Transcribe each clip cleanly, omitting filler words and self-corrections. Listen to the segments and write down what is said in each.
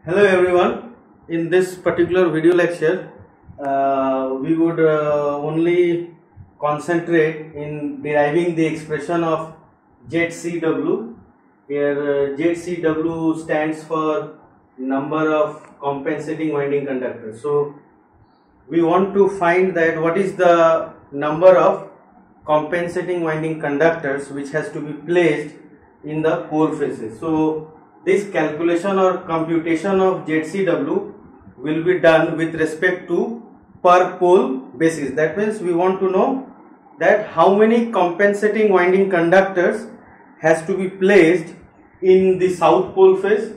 Hello everyone. In this particular video lecture, we would only concentrate in deriving the expression of ZCW. Here ZCW stands for number of compensating winding conductors. So we want to find that what is the number of compensating winding conductors which has to be placed in the pole faces. So this calculation or computation of ZCW will be done with respect to per pole basis. That means we want to know that how many compensating winding conductors has to be placed in the south pole phase,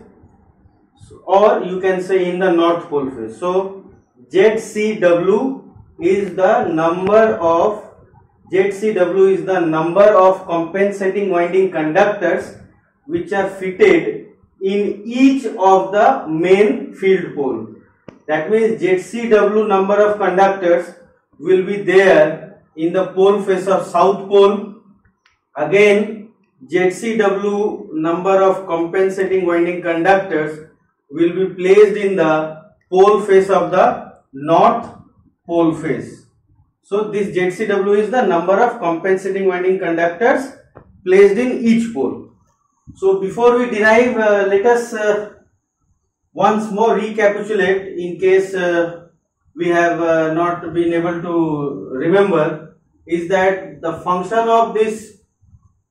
or you can say in the north pole phase. So ZCW is the number of compensating winding conductors which are fitted in each of the main field pole. That means ZCW number of conductors will be there in the pole face of south pole. Again, ZCW number of compensating winding conductors will be placed in the pole face of the north pole face. So this ZCW is the number of compensating winding conductors placed in each pole. So before we derive, let us once more recapitulate in case we have not been able to remember, is that the function of these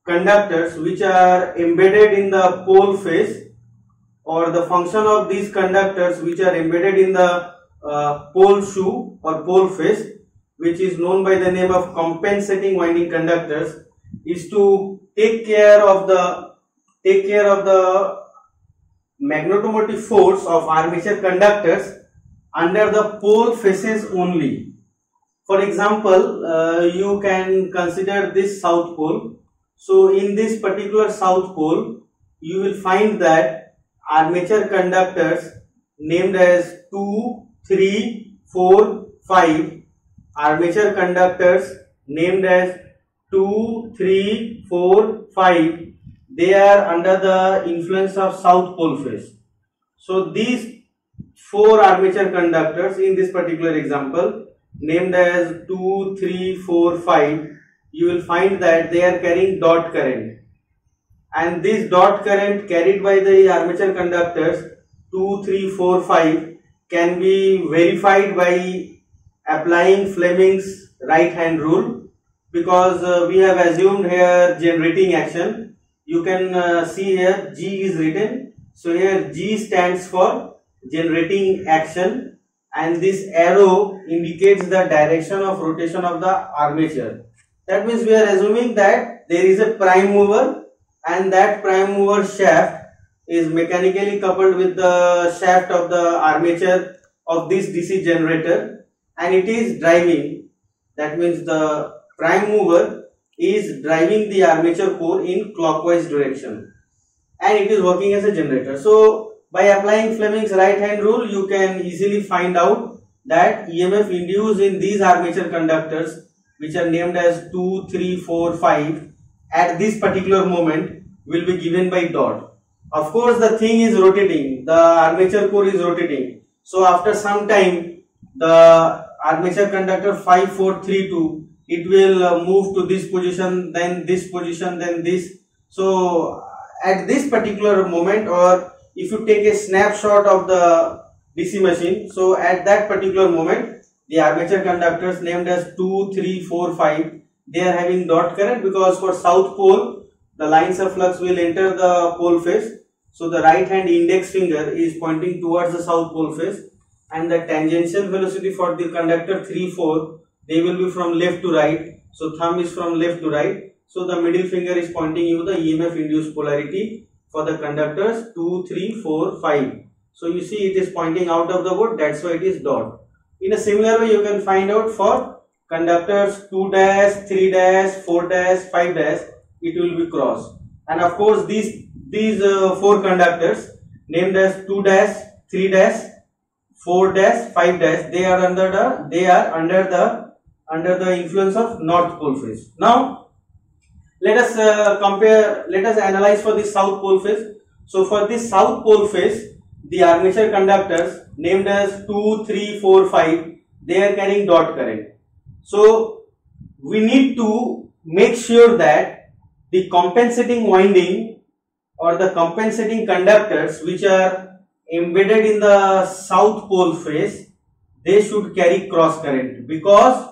conductors which are embedded in the pole face, or the function of these conductors which are embedded in the pole shoe or pole face, which is known by the name of compensating winding conductors, is to take care of the magnetomotive force of armature conductors under the pole faces only. For example, you can consider this south pole. So in this particular south pole, you will find that armature conductors named as 2, 3, 4, 5, armature conductors named as 2, 3, 4, 5, they are under the influence of south pole phase. So these 4 armature conductors in this particular example named as 2, 3, 4, 5, you will find that they are carrying dot current, and this dot current carried by the armature conductors 2, 3, 4, 5 can be verified by applying Fleming's right hand rule, because we have assumed here generating action. You can see here G is written. So here G stands for generating action, and this arrow indicates the direction of rotation of the armature. That means we are assuming that there is a prime mover, and that prime mover shaft is mechanically coupled with the shaft of the armature of this DC generator, and it is driving. That means the prime mover is driving the armature core in clockwise direction, and it is working as a generator. So by applying Fleming's right hand rule, you can easily find out that EMF induced in these armature conductors, which are named as 2, 3, 4, 5, at this particular moment will be given by dot. Of course, the thing is rotating, the armature core is rotating. So after some time, the armature conductor 5, 4, 3, 2, it will move to this position, then this position, then this. So at this particular moment, or if you take a snapshot of the DC machine, so at that particular moment, the armature conductors named as 2, 3, 4, 5, they are having dot current, because for south pole, the lines of flux will enter the pole face. So the right hand index finger is pointing towards the south pole face, and the tangential velocity for the conductor 3, 4, they will be from left to right. So thumb is from left to right. So the middle finger is pointing you the EMF induced polarity for the conductors 2, 3, 4, 5. So you see it is pointing out of the board, that's why it is dot. In a similar way, you can find out for conductors 2 dash, 3 dash, 4 dash, 5 dash, it will be cross. And of course these 4 conductors named as 2 dash, 3 dash, 4 dash, 5 dash, they are under the influence of north pole phase. Now let us analyze for the south pole phase. So for this south pole phase, the armature conductors named as 2, 3, 4, 5, they are carrying dot current. So we need to make sure that the compensating winding or the compensating conductors which are embedded in the south pole phase, they should carry cross current, because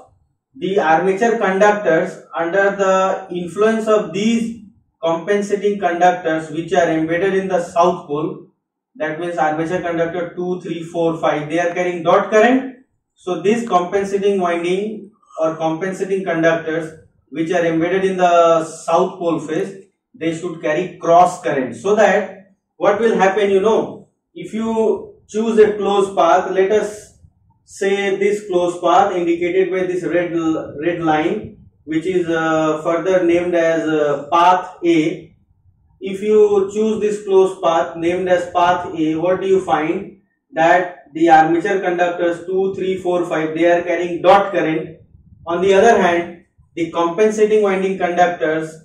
the armature conductors, under the influence of these compensating conductors which are embedded in the south pole, that means armature conductor 2, 3, 4, 5, they are carrying dot current. So this compensating winding or compensating conductors which are embedded in the south pole phase, they should carry cross current. So that what will happen, if you choose a closed path, let us say this closed path indicated by this red line, which is further named as path A. If you choose this closed path named as path A, what do you find? That the armature conductors 2, 3, 4, 5, they are carrying dot current. On the other hand, the compensating winding conductors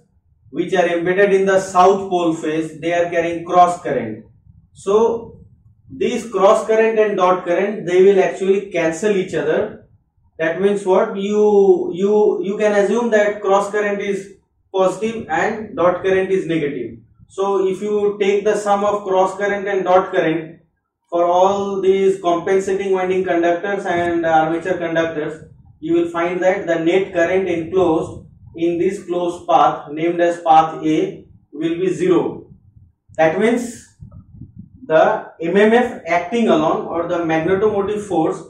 which are embedded in the south pole phase, they are carrying cross current. So these cross current and dot current, they will actually cancel each other. That means what? You can assume that cross current is positive and dot current is negative. So if you take the sum of cross current and dot current for all these compensating winding conductors and armature conductors, you will find that the net current enclosed in this closed path named as path A will be 0. That means the MMF acting along, or the magnetomotive force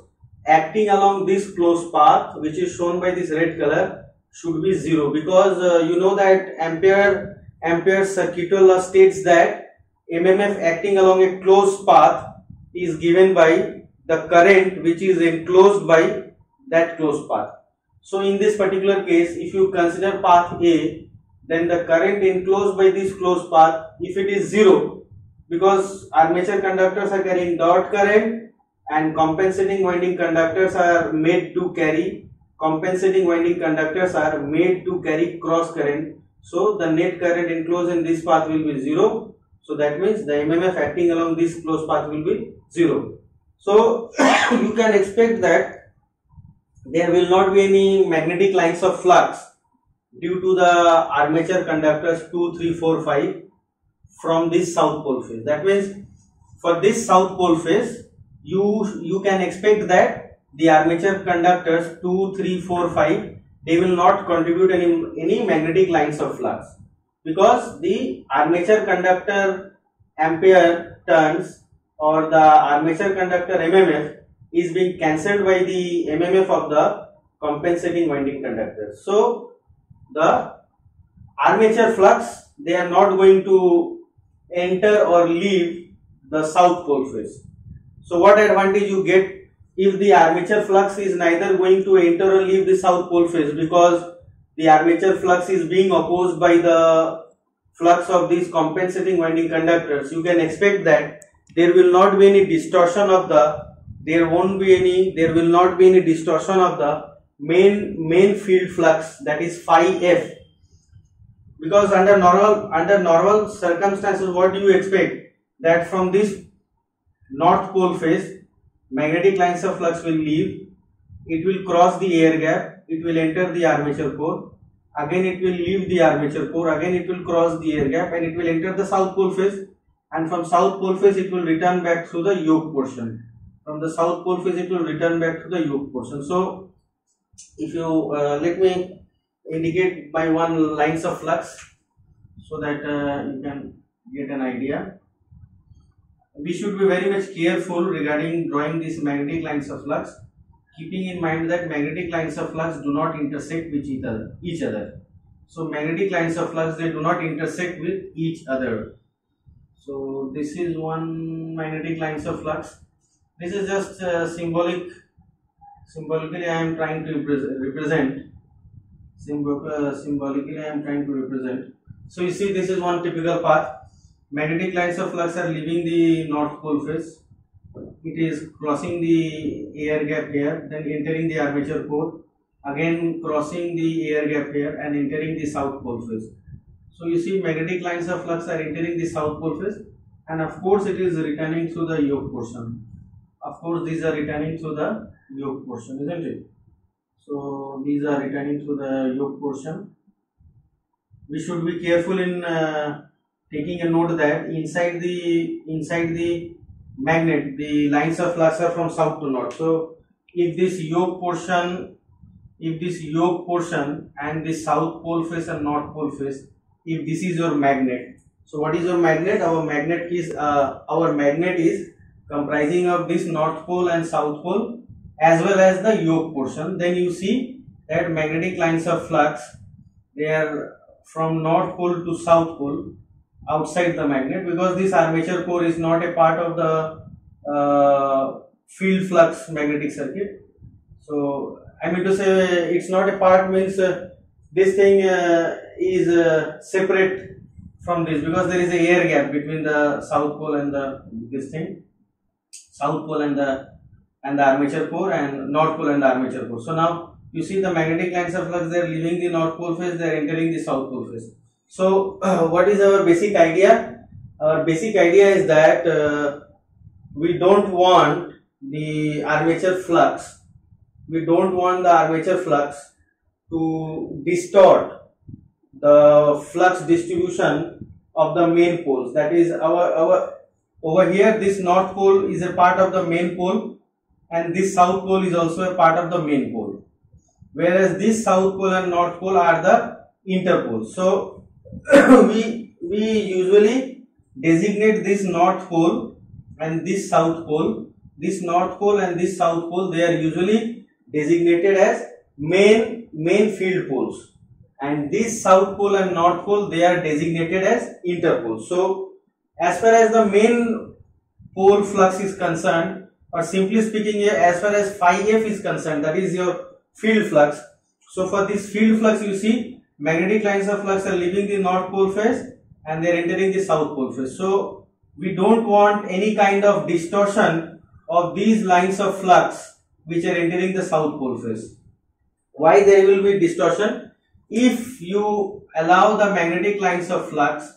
acting along this closed path, which is shown by this red color, should be 0, because you know that Ampere's circuital law states that MMF acting along a closed path is given by the current which is enclosed by that closed path. So in this particular case, if you consider path A, then the current enclosed by this closed path, if it is 0, because armature conductors are carrying dot current and compensating winding conductors are made to carry cross current. So the net current enclosed in this path will be 0. So that means the MMF acting along this closed path will be 0. So you can expect that there will not be any magnetic lines of flux due to the armature conductors 2, 3, 4, 5 from this south pole phase. That means for this south pole phase, you can expect that the armature conductors 2, 3, 4, 5, they will not contribute any magnetic lines of flux, because the armature conductor ampere turns or the armature conductor MMF is being cancelled by the MMF of the compensating winding conductors. So the armature flux, they are not going to enter or leave the south pole phase. So what advantage you get if the armature flux is neither going to enter or leave the south pole phase, because the armature flux is being opposed by the flux of these compensating winding conductors? You can expect that there will not be any distortion of the distortion of the main field flux, that is phi f, because under normal circumstances, what do you expect? That from this north pole phase, magnetic lines of flux will leave, it will cross the air gap, it will enter the armature core, again it will leave the armature core, again it will cross the air gap, and it will enter the south pole phase, and from south pole phase it will return back through the yoke portion. From the south pole phase it will return back to the yoke portion. So if you let me indicate by one lines of flux so that you can get an idea. We should be very much careful regarding drawing these magnetic lines of flux, keeping in mind that magnetic lines of flux do not intersect with each other. So magnetic lines of flux, they do not intersect with each other. So this is one magnetic lines of flux. This is just symbolically I am trying to represent. Symbolically I am trying to represent. So you see, this is one typical path. Magnetic lines of flux are leaving the north pole phase. It is crossing the air gap here, then entering the armature core, again crossing the air gap here and entering the south pole phase. So you see, magnetic lines of flux are entering the south pole phase and of course it is returning through the yoke portion. Of course these are returning through the yoke portion, isn't it? So these are returning through the yoke portion. We should be careful in taking a note that inside the magnet, the lines of flux are from south to north. So if this yoke portion and this south pole face and north pole face, if this is your magnet, so what is your magnet? Our magnet is comprising of this north pole and south pole as well as the yoke portion. Then you see that magnetic lines of flux, they are from north pole to south pole outside the magnet, because this armature core is not a part of the field flux magnetic circuit. So I mean to say, it's not a part means this thing is separate from this, because there is a air gap between the south pole and the south pole and the armature core, and north pole and the armature core. So now you see the magnetic lines of flux, they are leaving the north pole phase, they are entering the south pole phase. So what is our basic idea? Our basic idea is that we don't want the armature flux, to distort the flux distribution of the main poles. That is our over here, this north pole is a part of the main pole, and this south pole is also a part of the main pole, whereas this south pole and north pole are the interpoles. So we usually designate this north pole and this south pole. This north pole and this south pole, they are usually designated as main field poles, and this south pole and north pole, they are designated as interpoles. So as far as the main pole flux is concerned, or simply speaking, as far as phi f is concerned, that is your field flux. So for this field flux, you see magnetic lines of flux are leaving the north pole phase and they are entering the south pole phase. So we don't want any kind of distortion of these lines of flux which are entering the south pole phase. Why there will be distortion? If you allow the magnetic lines of flux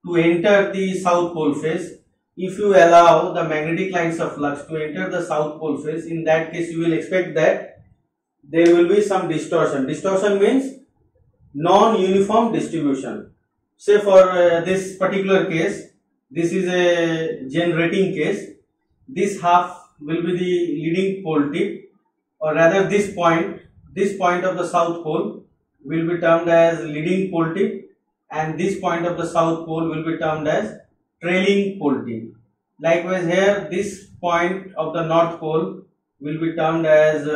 to enter the south pole phase, if you allow the magnetic lines of flux to enter the south pole phase, in that case you will expect that there will be some distortion. Distortion means non-uniform distribution. Say for this particular case, this is a generating case. This half will be the leading pole tip, or rather this point of the south pole will be termed as leading pole tip, and this point of the south pole will be termed as trailing pole tip. Likewise here, this point of the north pole will be termed as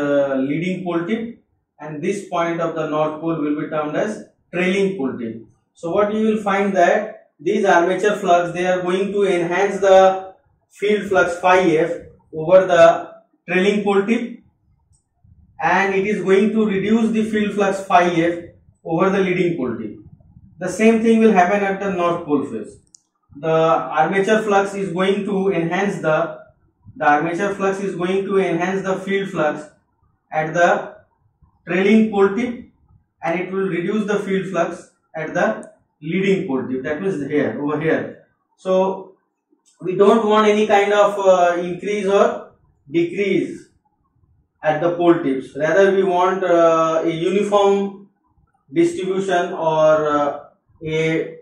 leading pole tip, and this point of the north pole will be termed as trailing pole tip. So what you will find that these armature flux, they are going to enhance the field flux phi f over the trailing pole tip, and it is going to reduce the field flux phi f over the leading pole tip. The same thing will happen at the north pole phase. The armature flux is going to enhance the field flux at the trailing pole tip, and it will reduce the field flux at the leading pole tip. That means here, over here. So we don't want any kind of increase or decrease at the pole tips. Rather we want a uniform distribution, or we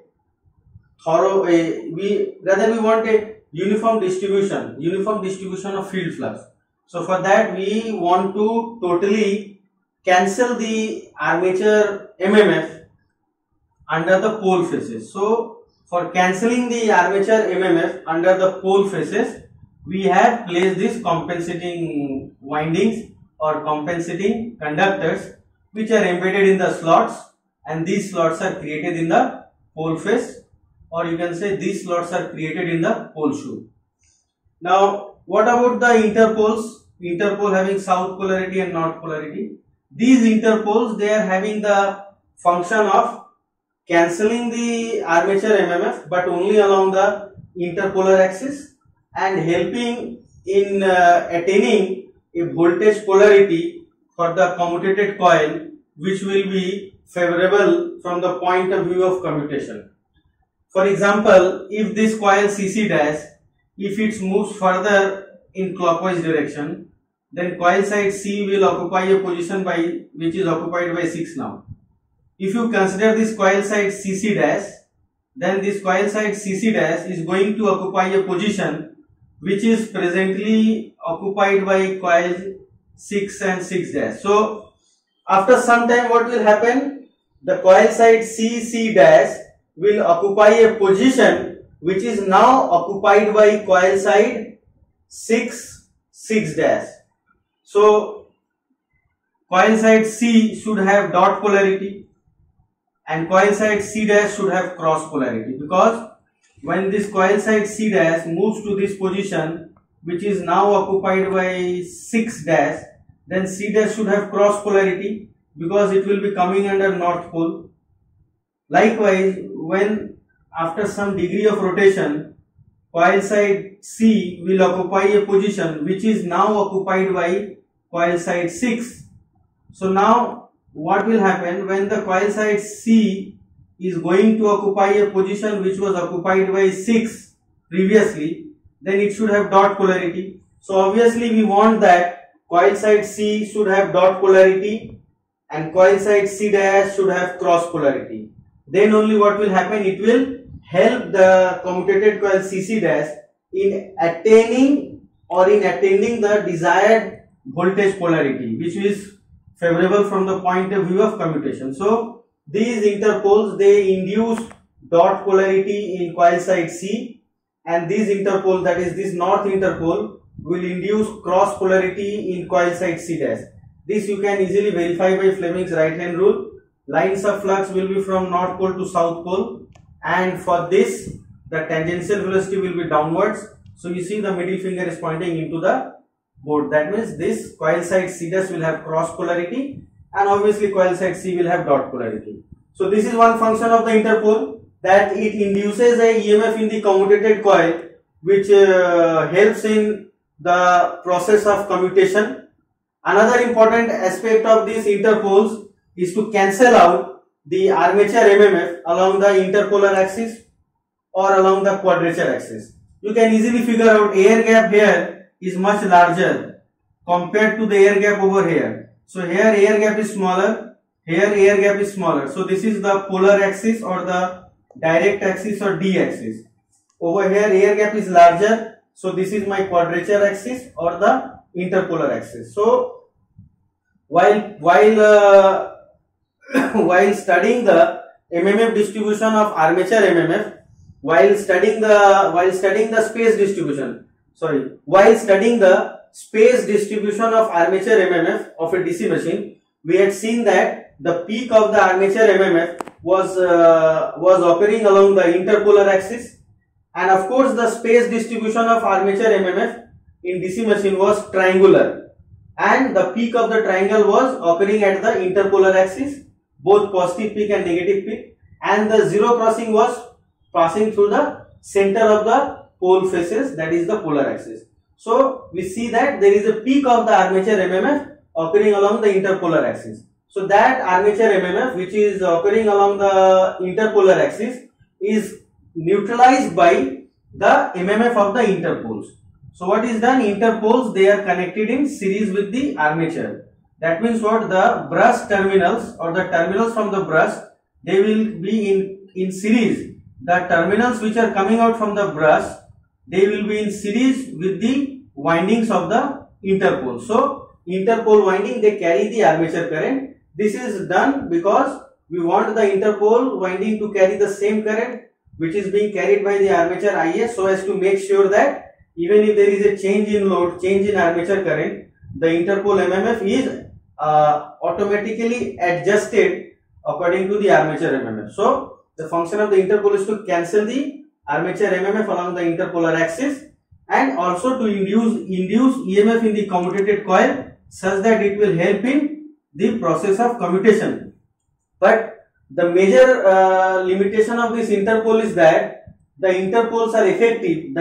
want a uniform distribution of field flux. So for that we want to totally cancel the armature MMF under the pole faces. So for cancelling the armature MMF under the pole faces, we have placed these compensating windings or compensating conductors which are embedded in the slots, and these slots are created in the pole face, or you can say these slots are created in the pole shoe. Now what about the interpoles? Interpole having south polarity and north polarity. These interpoles, they are having the function of cancelling the armature MMF, but only along the interpolar axis, and helping in attaining a voltage polarity for the commutated coil, which will be favorable from the point of view of commutation. For example, if this coil CC dash, if it moves further in clockwise direction, then coil side C will occupy a position which is occupied by 6 now. If you consider this coil side CC dash, then this coil side CC dash is going to occupy a position which is presently occupied by coil 6 and 6 dash. So after some time, what will happen? The coil side CC dash will occupy a position which is now occupied by coil side 6 dash. So coil side C should have dot polarity and coil side C dash should have cross polarity, because when this coil side C dash moves to this position which is now occupied by 6 dash, then C dash should have cross polarity because it will be coming under north pole. Likewise, when after some degree of rotation, coil side C will occupy a position which is now occupied by coil side 6. So now what will happen when the coil side C is going to occupy a position which was occupied by 6 previously, then it should have dot polarity. So obviously we want that coil side C should have dot polarity and coil side C dash should have cross polarity. Then only what will happen, it will help the commutated coil CC dash in attaining the desired voltage polarity, which is favorable from the point of view of commutation. So these interpoles, they induce dot polarity in coil side C, and these interpole, that is this north interpole, will induce cross polarity in coil side C dash. This you can easily verify by Fleming's right hand rule. Lines of flux will be from north pole to south pole, and for this the tangential velocity will be downwards. So you see the middle finger is pointing into the board. That means this coil side C dash will have cross polarity and obviously coil side C will have dot polarity. So this is one function of the interpole, that it induces a EMF in the commutated coil which helps in the process of commutation. Another important aspect of these interpoles is to cancel out the armature MMF along the interpolar axis or along the quadrature axis. You can easily figure out air gap here is much larger compared to the air gap over here. So here air gap is smaller, here air gap is smaller. So this is the polar axis or the direct axis or D axis. Over here air gap is larger, so this is my quadrature axis or the interpolar axis. So while studying the MMF distribution of armature MMF, while studying the space distribution of armature MMF of a DC machine, we had seen that the peak of the armature MMF was occurring along the interpolar axis, and of course the space distribution of armature MMF in DC machine was triangular, and the peak of the triangle was occurring at the interpolar axis, both positive peak and negative peak, and the zero crossing was passing through the center of the pole faces, that is the polar axis. So we see that there is a peak of the armature MMF occurring along the interpolar axis. So that armature MMF which is occurring along the interpolar axis is neutralized by the MMF of the interpoles. So what is done? Interpoles, they are connected in series with the armature. That means what? The brush terminals or the terminals from the brush, they will be in series. The terminals which are coming out from the brush, they will be in series with the windings of the interpole. So interpole winding, they carry the armature current. This is done because we want the interpole winding to carry the same current which is being carried by the armature IA, so as to make sure that even if there is a change in load, change in armature current, the interpole MMF is automatically adjusted according to the armature MMF. So the function of the interpole is to cancel the armature MMF along the interpolar axis and also to induce EMF in the commutated coil such that it will help in the process of commutation. But the major limitation of this interpole is that the interpoles are effective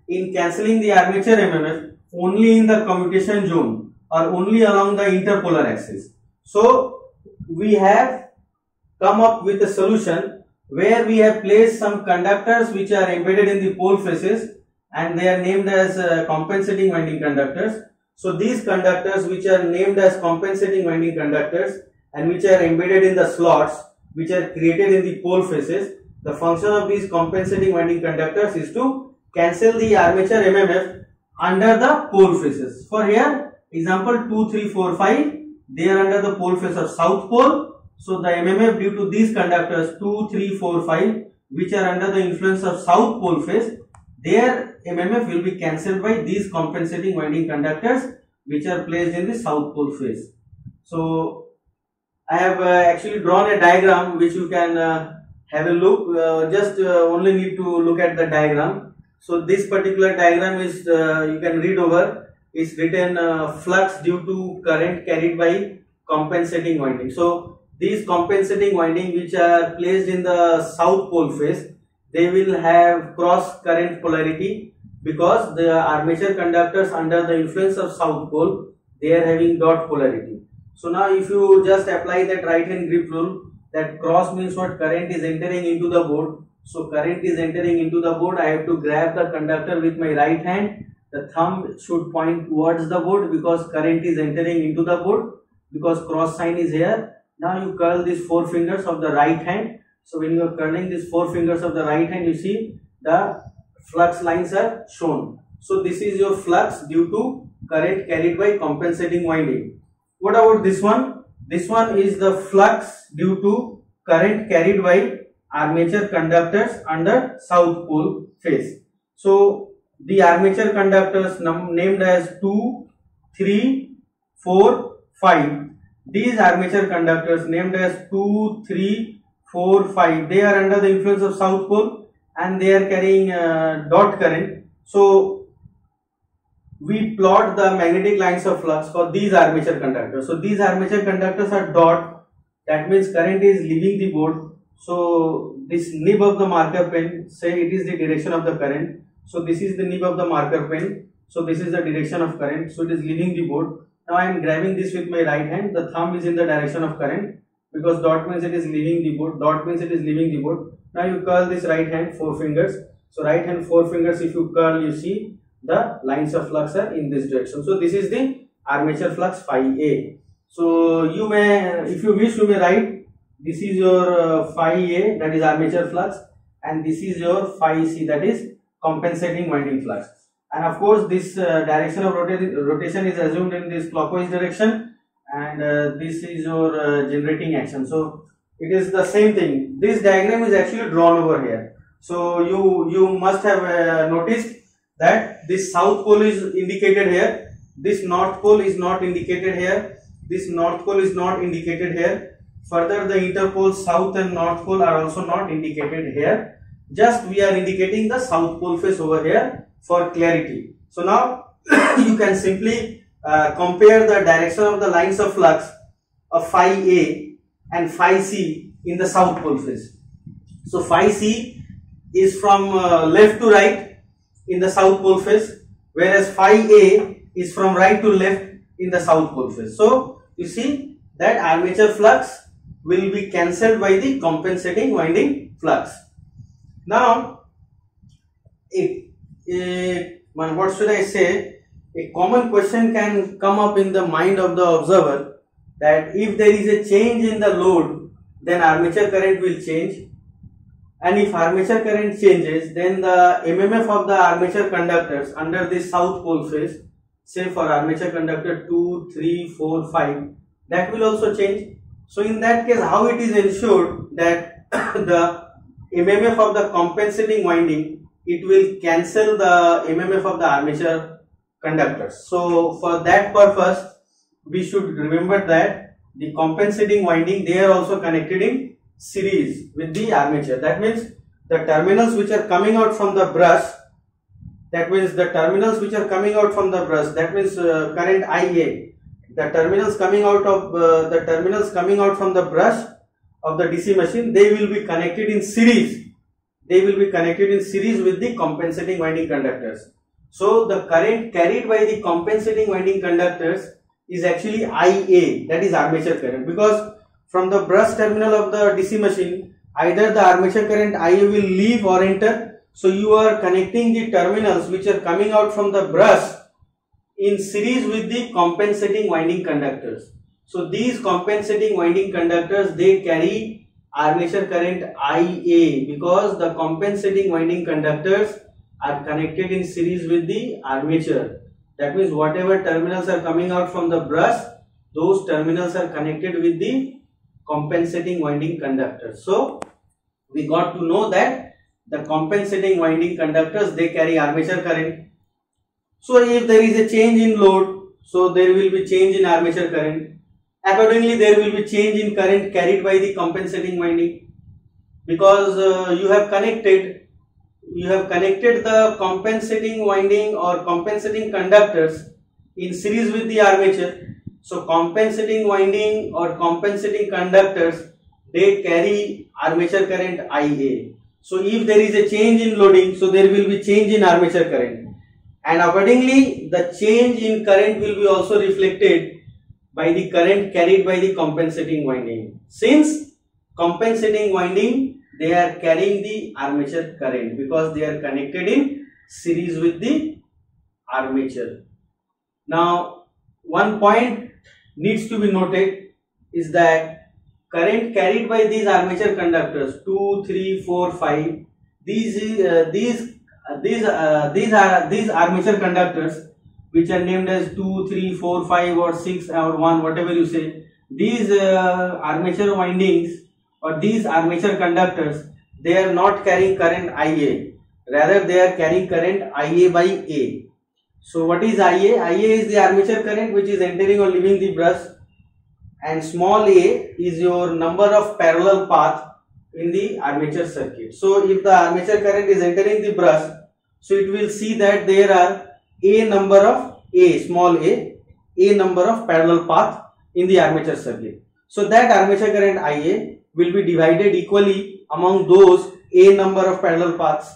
in cancelling the armature MMF only in the commutation zone or only along the interpolar axis. So we have come up with a solution where we have placed some conductors which are embedded in the pole faces, and they are named as compensating winding conductors. So these conductors which are named as compensating winding conductors and which are embedded in the slots which are created in the pole faces, the function of these compensating winding conductors is to cancel the armature MMF under the pole faces. For here, example 2, 3, 4, 5, they are under the pole face of south pole. So the MMF due to these conductors 2, 3, 4, 5, which are under the influence of south pole face, their MMF will be cancelled by these compensating winding conductors which are placed in the south pole face. So I have actually drawn a diagram which you can have a look. Just only need to look at the diagram. So this particular diagram is you can read over. Is written flux due to current carried by compensating winding. So these compensating winding which are placed in the south pole face, they will have cross current polarity because the armature conductors under the influence of south pole, they are having dot polarity. So now if you just apply that right hand grip rule, that cross means what? Current is entering into the board. So current is entering into the board, I have to grab the conductor with my right hand. The thumb should point towards the board because current is entering into the board, because cross sign is here. Now you curl these four fingers of the right hand. So when you are curling these four fingers of the right hand, you see the flux lines are shown. So this is your flux due to current carried by compensating winding. What about this one? This one is the flux due to current carried by armature conductors under south pole face. So the armature conductors named as 2, 3, 4, 5. These armature conductors named as 2, 3, 4, 5. They are under the influence of south pole and they are carrying dot current. So we plot the magnetic lines of flux for these armature conductors. So these armature conductors are dot. That means current is leaving the board. So this nib of the marker pen, say it is the direction of the current. So this is the nib of the marker pen. So this is the direction of current. So it is leaving the board. Now I am grabbing this with my right hand. The thumb is in the direction of current because dot means it is leaving the board. Dot means it is leaving the board. Now you curl this right hand, four fingers. So right hand, four fingers, if you curl, you see the lines of flux are in this direction. So this is the armature flux phi A. So you may, if you wish, you may write this is your phi A, that is armature flux, and this is your phi C, that is compensating winding flux. And of course this direction of rotation is assumed in this clockwise direction, and this is your generating action. So it is the same thing. This diagram is actually drawn over here. So you must have noticed that this south pole is indicated here, this north pole is not indicated here, this north pole is not indicated here. Further, the interpoles south and north pole are also not indicated here. Just we are indicating the south pole face over here for clarity. So now you can simply compare the direction of the lines of flux of phi A and phi C in the south pole face. So phi C is from left to right in the south pole face, whereas phi A is from right to left in the south pole face. So you see that armature flux will be cancelled by the compensating winding flux. Now, what should I say? A common question can come up in the mind of the observer that if there is a change in the load, then armature current will change, and if armature current changes, then the MMF of the armature conductors under this south pole face, say for armature conductor 2, 3, 4, 5, that will also change. So in that case, how it is ensured that the MMF of the compensating winding, it will cancel the MMF of the armature conductors. So for that purpose, we should remember that the compensating winding, they are also connected in series with the armature. That means the terminals which are coming out from the brush, that means current IA, the terminals coming out from the brush of the DC machine, they will be connected in series. They will be connected in series with the compensating winding conductors. So the current carried by the compensating winding conductors is actually IA, that is armature current, because from the brush terminal of the DC machine, either the armature current IA will leave or enter. So you are connecting the terminals which are coming out from the brush in series with the compensating winding conductors. So these compensating winding conductors, they carry armature current IA because the compensating winding conductors are connected in series with the armature. That means whatever terminals are coming out from the brush, those terminals are connected with the compensating winding conductors. So we got to know that the compensating winding conductors, they carry armature current. So if there is a change in load, so there will be change in armature current. Accordingly, there will be change in current carried by the compensating winding, because you have connected the compensating winding or compensating conductors in series with the armature. So compensating winding or compensating conductors, they carry armature current IA. So if there is a change in loading, so there will be change in armature current, and accordingly the change in current will be also reflected by the current carried by the compensating winding. Since compensating winding, they are carrying the armature current because they are connected in series with the armature. Now, one point needs to be noted is that current carried by these armature conductors 2, 3, 4, 5, these armature conductors, which are named as 2, 3, 4, 5 or 6 or 1, whatever you say, these armature windings or these armature conductors, they are not carrying current IA, rather they are carrying current IA by A. So what is IA? IA is the armature current which is entering or leaving the brush, and small a is your number of parallel path in the armature circuit. So if the armature current is entering the brush, so it will see that there are small a number of parallel path in the armature circuit. So that armature current IA will be divided equally among those a number of parallel paths.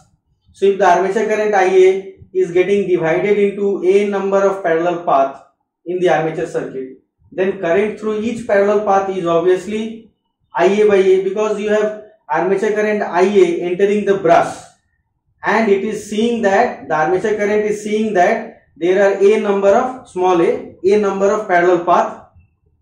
So if the armature current IA is getting divided into a number of parallel paths in the armature circuit, then current through each parallel path is obviously IA by A, because you have armature current IA entering the brush, and it is seeing that the armature current is seeing that there are a number of number of parallel path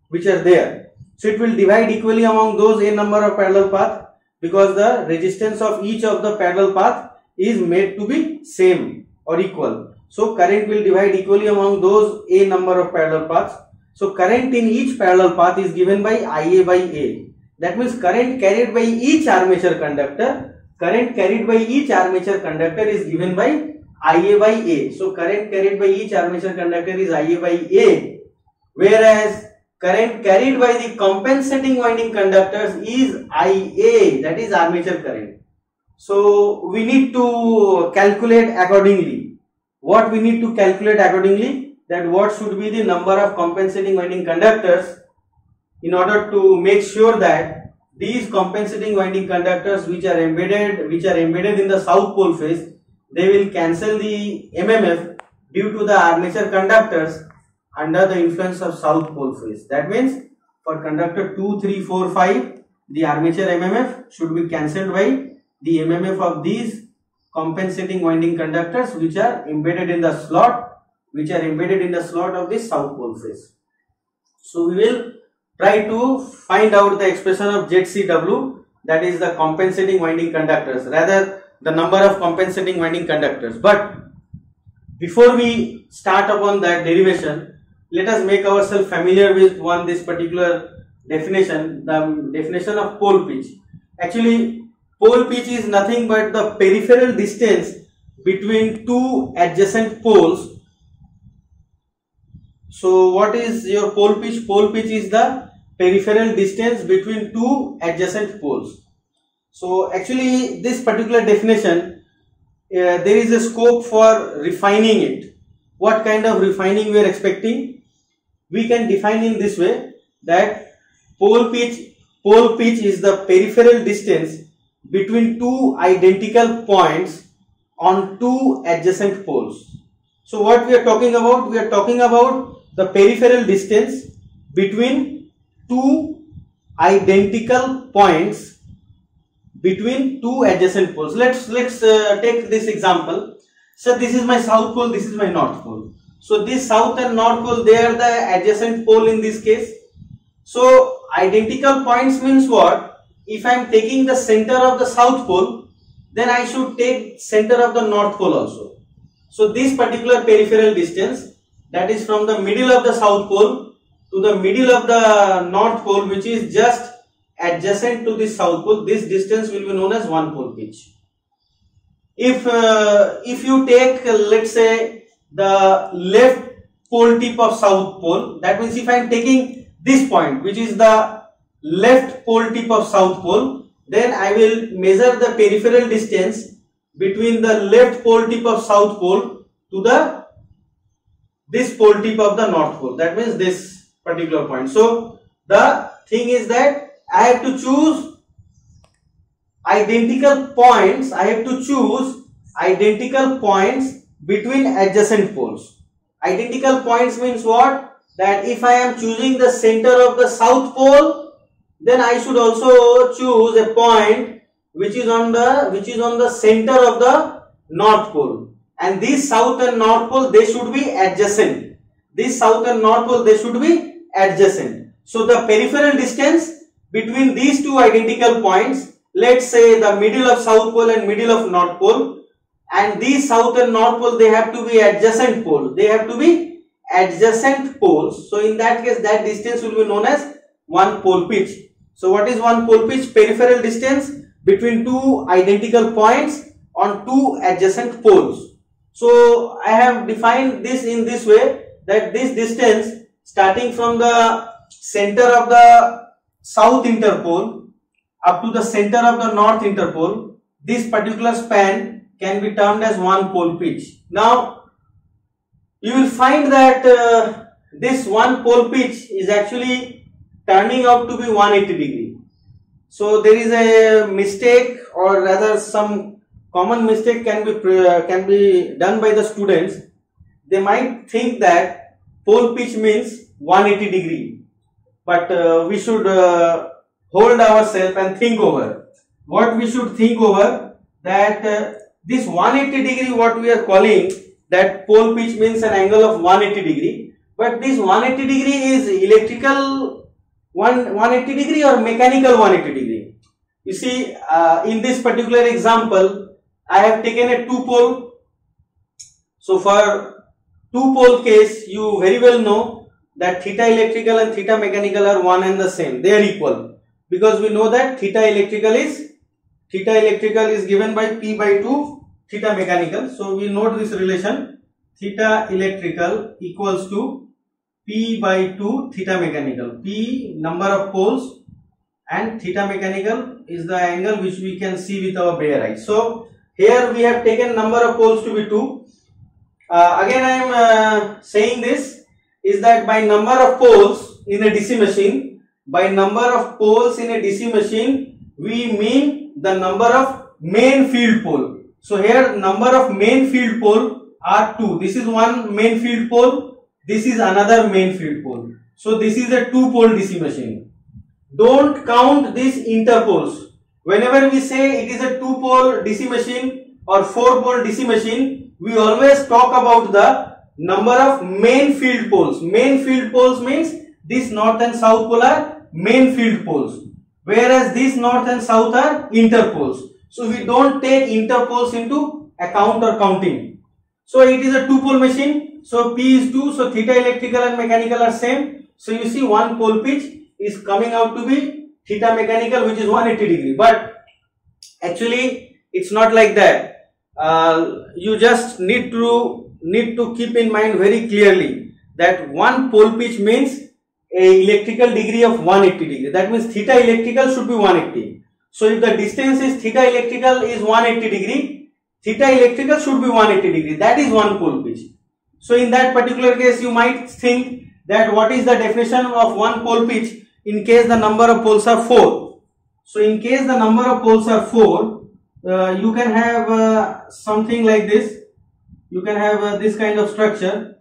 which are there. So it will divide equally among those a number of parallel path, because the resistance of each of the parallel path is made to be same or equal. So current will divide equally among those a number of parallel paths. So current in each parallel path is given by IA by A. That means current carried by each armature conductor is given by IA by A. So current carried by each armature conductor is IA by A, whereas current carried by the compensating winding conductors is IA, that is armature current. So we need to calculate accordingly. What we need to calculate accordingly? That what should be the number of compensating winding conductors, in order to make sure that these compensating winding conductors which are embedded in the south pole phase, they will cancel the MMF due to the armature conductors under the influence of south pole phase. That means for conductor 2, 3, 4, 5, the armature MMF should be cancelled by the MMF of these compensating winding conductors which are embedded in the slot of the south pole phase. So we will try to find out the expression of ZCW, that is the compensating winding conductors, rather the number of compensating winding conductors. But before we start upon that derivation, let us make ourselves familiar with this particular definition, the definition of pole pitch. Actually, pole pitch is nothing but the peripheral distance between two adjacent poles. So what is your pole pitch? Pole pitch is the peripheral distance between two adjacent poles. So actually this particular definition, there is a scope for refining it. What kind of refining we are expecting? We can define in this way, that pole pitch is the peripheral distance between two identical points on two adjacent poles. So what we are talking about? We are talking about the peripheral distance between two identical points between two adjacent poles. Let's take this example. So this is my south pole, this is my north pole. So this south and north pole, they are the adjacent pole in this case. So identical points means what? If I am taking the center of the south pole, then I should take center of the north pole also. So this particular peripheral distance, that is from the middle of the south pole to the middle of the north pole, which is just adjacent to this south pole, this distance will be known as one pole pitch. If you take let's say the left pole tip of south pole, that means if I am taking this point, which is the left pole tip of south pole, then I will measure the peripheral distance between the left pole tip of south pole to this pole tip of the north pole, that means this particular point. So the thing is that I have to choose identical points. I have to choose identical points between adjacent poles. Identical points means what? That if I am choosing the center of the south pole, then I should also choose a point which is on the center of the north pole. And this south and north pole, they should be adjacent. This south and north pole, they should be adjacent. So the peripheral distance between these two identical points, let's say the middle of south pole and middle of north pole, and these south and north pole, they have to be adjacent poles. They have to be adjacent poles. So in that case, that distance will be known as one pole pitch. So what is one pole pitch? Peripheral distance between two identical points on two adjacent poles. So I have defined this in this way, that this distance starting from the center of the south interpole up to the center of the north interpole, this particular span can be termed as one pole pitch. Now you will find that this one pole pitch is actually turning out to be 180 degree. So there is a mistake, or rather some common mistake can be done by the students. They might think that pole pitch means 180 degree, but we should hold ourselves and think over. What we should think over, that this 180 degree, what we are calling that pole pitch means an angle of 180 degree, but this 180 degree is electrical 180 degree or mechanical 180 degree. You see, in this particular example, I have taken a two pole. So for two pole case, you very well know that theta electrical and theta mechanical are one and the same. They are equal, because we know that theta electrical is given by P by 2 theta mechanical. So we note this relation, theta electrical equals to P by 2 theta mechanical. P number of poles and theta mechanical is the angle which we can see with our bare eyes. So here we have taken number of poles to be 2. Again I am saying this is that by number of poles in a DC machine, by number of poles in a DC machine, we mean the number of main field pole. So here number of main field pole are 2. This is one main field pole, this is another main field pole. So this is a 2 pole DC machine. Don't count these interpoles. Whenever we say it is a 2 pole DC machine or 4 pole DC machine, we always talk about the number of main field poles. Main field poles means this north and south pole are main field poles, whereas this north and south are interpoles. So we don't take interpoles into account or counting. So it is a 2 pole machine. So P is 2. So theta electrical and mechanical are same. So you see one pole pitch is coming out to be theta mechanical, which is 180 degree. But actually it's not like that. You just need to keep in mind very clearly that one pole pitch means a electrical degree of 180 degree. That means theta electrical should be 180. So if the distance is theta electrical is 180 degree, theta electrical should be 180 degree. That is one pole pitch. So in that particular case, you might think that what is the definition of one pole pitch in case the number of poles are 4. So in case the number of poles are 4, you can have something like this. You can have this kind of structure.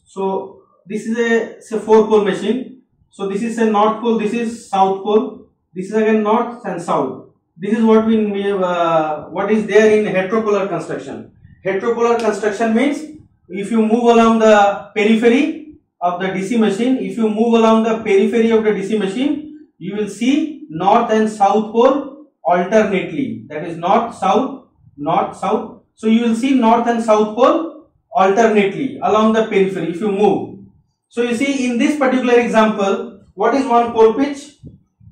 So this is a 4 pole machine. So this is a north pole, this is south pole, this is again north and south. This is what what is there in heteropolar construction. Heteropolar construction means if you move along the periphery of the DC machine, if you move along the periphery of the DC machine, you will see north and south pole alternately. That is north, south, north, south. So you will see north and south pole alternately along the periphery if you move. So you see in this particular example, what is one pole pitch?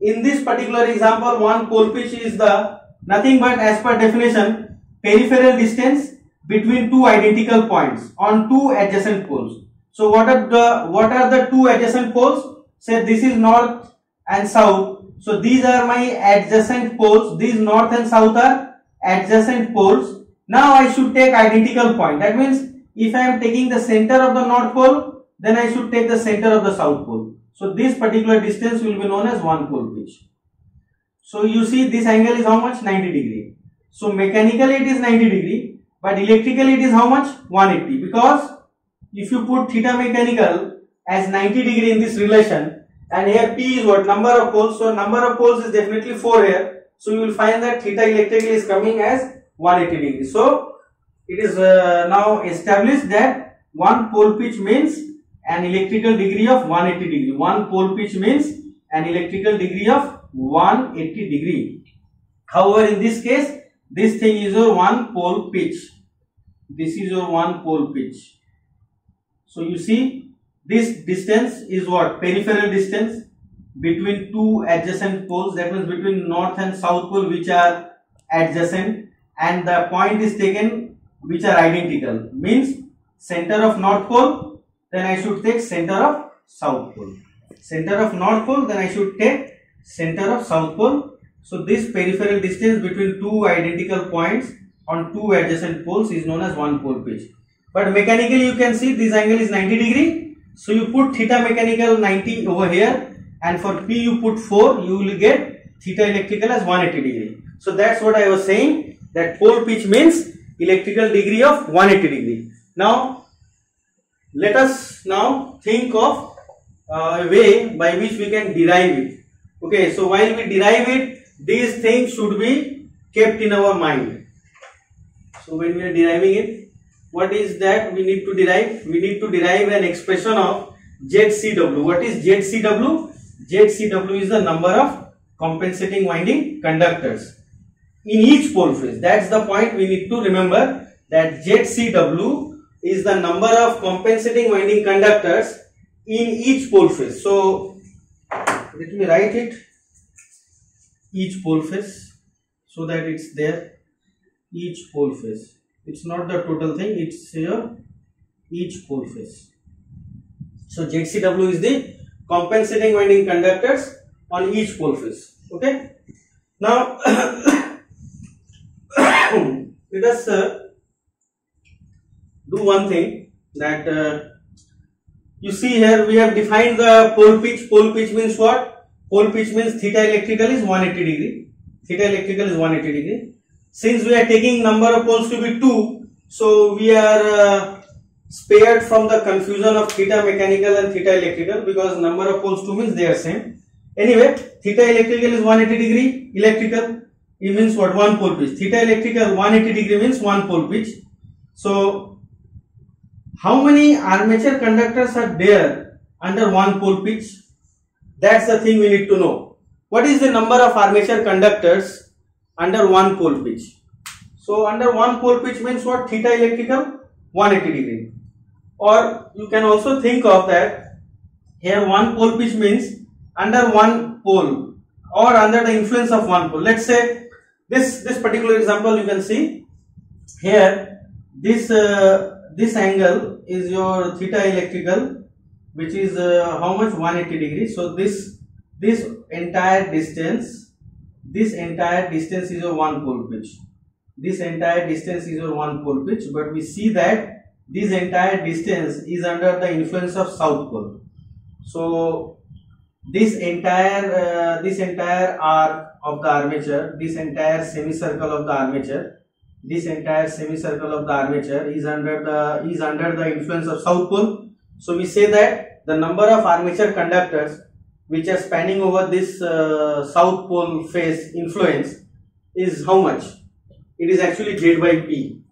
In this particular example, one pole pitch is the nothing but, as per definition, peripheral distance between two identical points on two adjacent poles. So what are the two adjacent poles? Say this is north and south. So these are my adjacent poles. These north and south are adjacent poles. Now I should take identical point. That means if I am taking the center of the north pole, then I should take the center of the south pole. So this particular distance will be known as one pole pitch. So you see this angle is how much? 90 degree. So mechanically it is 90 degree, but electrically it is how much? 180. Because if you put theta mechanical as 90 degree in this relation, and here P is what? Number of poles. So number of poles is definitely 4 here. So you will find that theta electrically is coming as 180 degree. So it is now established that one pole pitch means an electrical degree of 180 degree. One pole pitch means an electrical degree of 180 degree. However, in this case, this thing is your one pole pitch. This is your one pole pitch. So you see, this distance is what? Peripheral distance between two adjacent poles. That means between north and south pole which are adjacent, and the point is taken which are identical. Means center of north pole, then I should take center of south pole. Center of north pole, then I should take center of south pole. So this peripheral distance between two identical points on two adjacent poles is known as one pole pitch. But mechanically you can see this angle is 90 degree. So you put theta mechanical 90 over here, and for P you put 4, you will get theta electrical as 180 degree. So that's what I was saying, that pole pitch means electrical degree of 180 degree. Now let us now think of a way by which we can derive it. Okay, so while we derive it, these things should be kept in our mind. So when we are deriving it, what is that we need to derive? We need to derive an expression of ZCW. What is ZCW? ZCW is the number of compensating winding conductors in each pole phase. That's the point we need to remember, that ZCW is the number of compensating winding conductors in each pole phase. So let me write it, each pole phase, so that it's there, each pole phase. It's not the total thing, it's here, each pole phase. So ZCW is the compensating winding conductors on each pole phase. Okay. Now let us do one thing, that you see here we have defined the pole pitch. Pole pitch means what? Pole pitch means theta electrical is 180 degree. Theta electrical is 180 degree. Since we are taking number of poles to be 2, so we are spared from the confusion of theta mechanical and theta electrical, because number of poles 2 means they are same. Anyway, theta electrical is 180 degree, electrical, it means what? One pole pitch. Theta electrical 180 degree means one pole pitch. So how many armature conductors are there under one pole pitch? That's the thing we need to know. What is the number of armature conductors under one pole pitch? So under one pole pitch means what? Theta electrical 180 degree. Or you can also think of that here one pole pitch means under one pole or under the influence of one pole. Let's say this particular example, you can see here this angle is your theta electrical, which is how much? 180 degree. So this entire distance is your one pole pitch. This entire distance is your one pole pitch, but we see that this entire distance is under the influence of south pole. So this entire arc of the armature, this entire semicircle of the armature, is under the influence of south pole. So we say that the number of armature conductors which are spanning over this south pole face influence is how much? It is actually Z by P.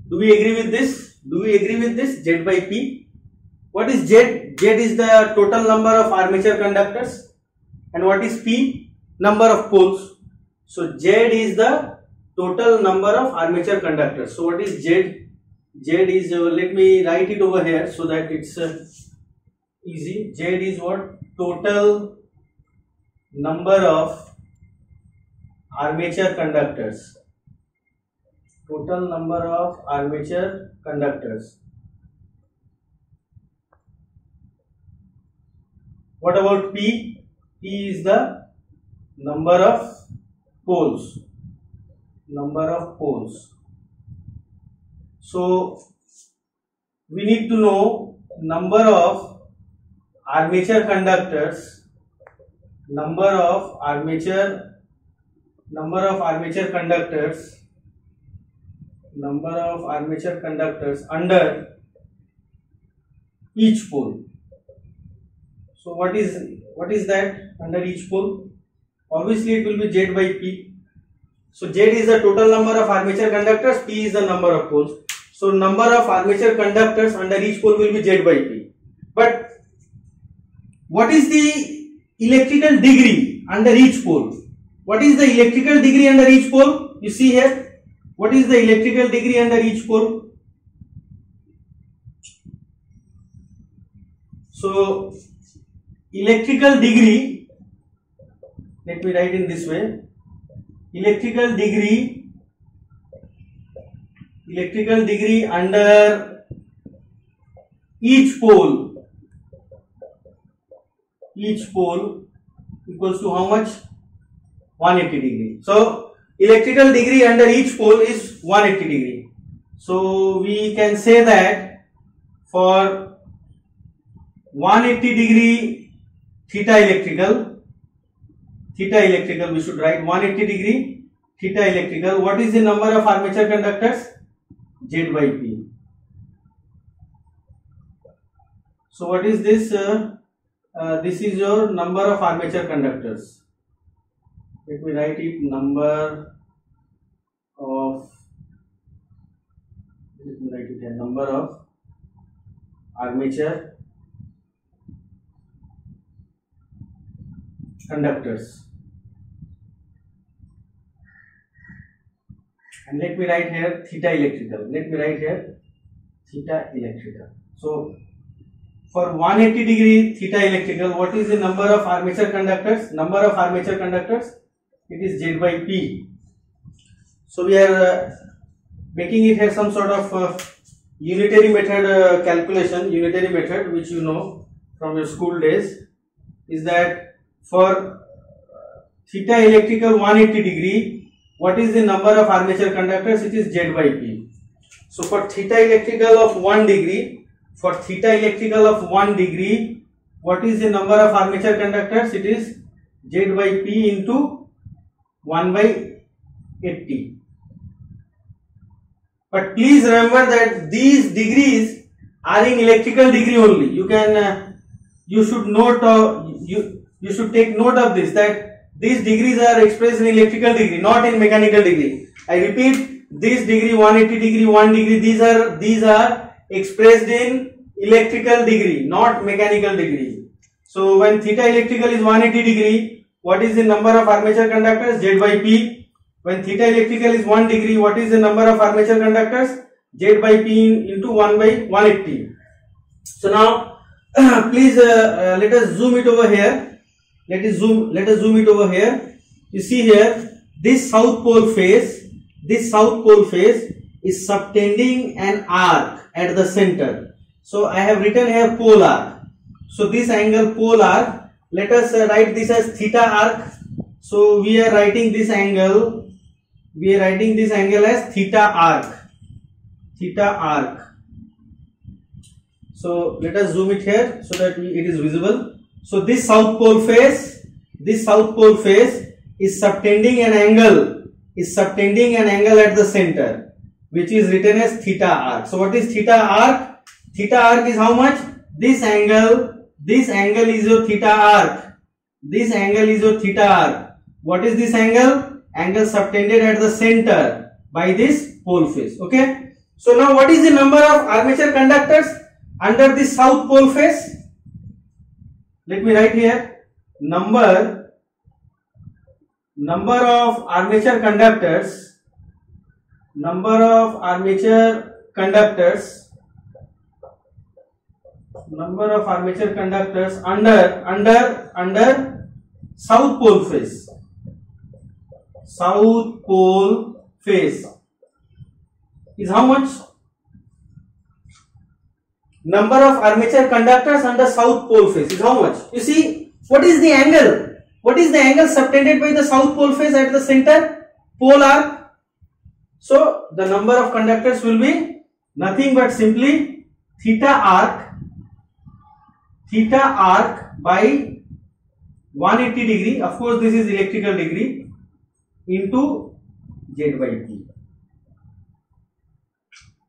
Do we agree with this? Do we agree with this? Z by P. What is Z? Z is the total number of armature conductors. And what is P? Number of poles. So Z is the total number of armature conductors. So what is Z? Z is, let me write it over here so that it's easy. Z is what? Total number of armature conductors. Total number of armature conductors. What about P? P is the number of poles. Number of poles. So we need to know number of armature conductors. Number of armature conductors. Number of armature conductors under each pole. So what is that under each pole? Obviously it will be Z by P. So Z is the total number of armature conductors, P is the number of poles. So number of armature conductors under each pole will be Z by P. But what is the electrical degree under each pole? What is the electrical degree under each pole? You see here. What is the electrical degree under each pole? So electrical degree, let me write in this way. Electrical degree under each pole equals to how much? 180 degree. So electrical degree under each pole is 180 degree. So we can say that for 180 degree theta electrical, we should write 180 degree theta electrical. What is the number of armature conductors? Z by P. So what is this? This is your number of armature conductors. Let me write it, number of armature conductors. And let me write here theta electrical. So for 180 degree theta electrical, what is the number of armature conductors? Number of armature conductors, it is Z by P. So we are making it here some sort of unitary method calculation, unitary method which you know from your school days, is that for theta electrical 180 degree, what is the number of armature conductors? It is Z by P. So for theta electrical of 1 degree, what is the number of armature conductors? It is Z by P into 1 by 80. But please remember that these degrees are in electrical degree only. You should take note of this, that these degrees are expressed in electrical degree, not in mechanical degree. I repeat, this degree 180 degree, 1 degree, these are expressed in electrical degree, not mechanical degree. So when theta electrical is 180 degree, what is the number of armature conductors? Z by P. When theta electrical is 1 degree, what is the number of armature conductors? Z by P into 1 by 180. So now please let us zoom it over here. Let us zoom it over here. You see here, this south pole face is subtending an arc at the center. So I have written here pole arc. So this angle pole arc, let us write this as theta arc. So we are writing this angle as theta arc. So let us zoom it here so that it is visible. So this south pole face is subtending an angle at the center, which is written as theta arc. So what is theta arc? Theta arc is how much? This angle this angle is your theta arc. This angle is your theta arc. What is this angle? Angle subtended at the center by this pole face. Okay. So now what is the number of armature conductors under the south pole face? Let me write here. Number of armature conductors. Number of armature conductors under south pole face. South pole face is how much? Number of armature conductors under south pole face is how much? You see, what is the angle? What is the angle subtended by the south pole face at the center pole arc? So the number of conductors will be nothing but simply theta arc by 180 degree. Of course, this is electrical degree into Z by P.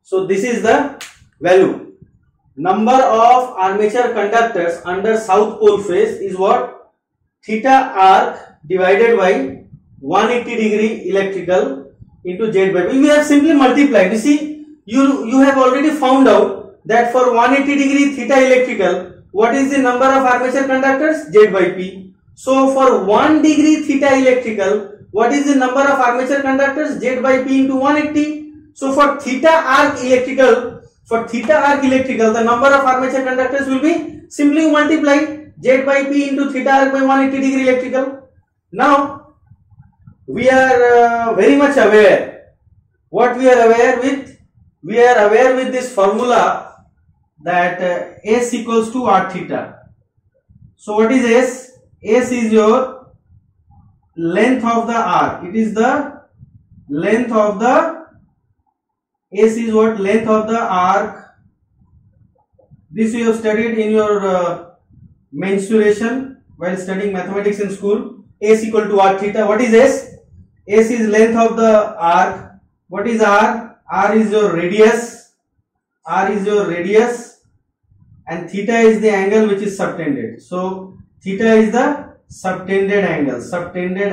So this is the value. Number of armature conductors under south pole face is what? Theta arc divided by 180 degree electrical into Z by P. We have simply multiplied. You see, you have already found out that for 180 degree theta electrical, what is the number of armature conductors? Z by P. So for 1 degree theta electrical, what is the number of armature conductors? Z by P into 180. So for theta arc electrical, the number of armature conductors will be simply multiply Z by P into theta arc by 180 degree electrical. Now we are very much aware. What we are aware with? We are aware with this formula that S equals to R theta. So what is S? S is your length of the arc. It is the length of the S is what? Length of the arc. This you have studied in your mensuration while studying mathematics in school. S equal to R theta. What is S? S is length of the arc. What is R? R is your radius. R is your radius. And theta is the angle which is subtended. So theta is the subtended angle. Subtended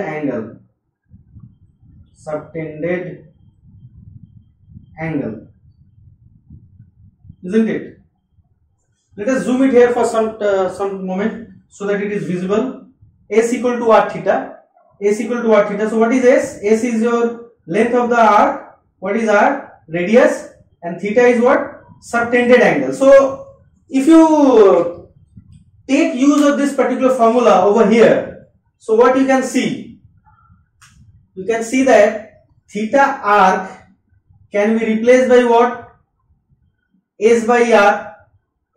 angle, isn't it? Let us zoom it here for some moment so that it is visible. S equal to R theta. S equal to R theta. So what is S? S is your length of the arc. What is R? Radius. And theta is what? Subtended angle. So if you take use of this particular formula over here, so what you can see? You can see that theta arc can be replaced by what? S by R.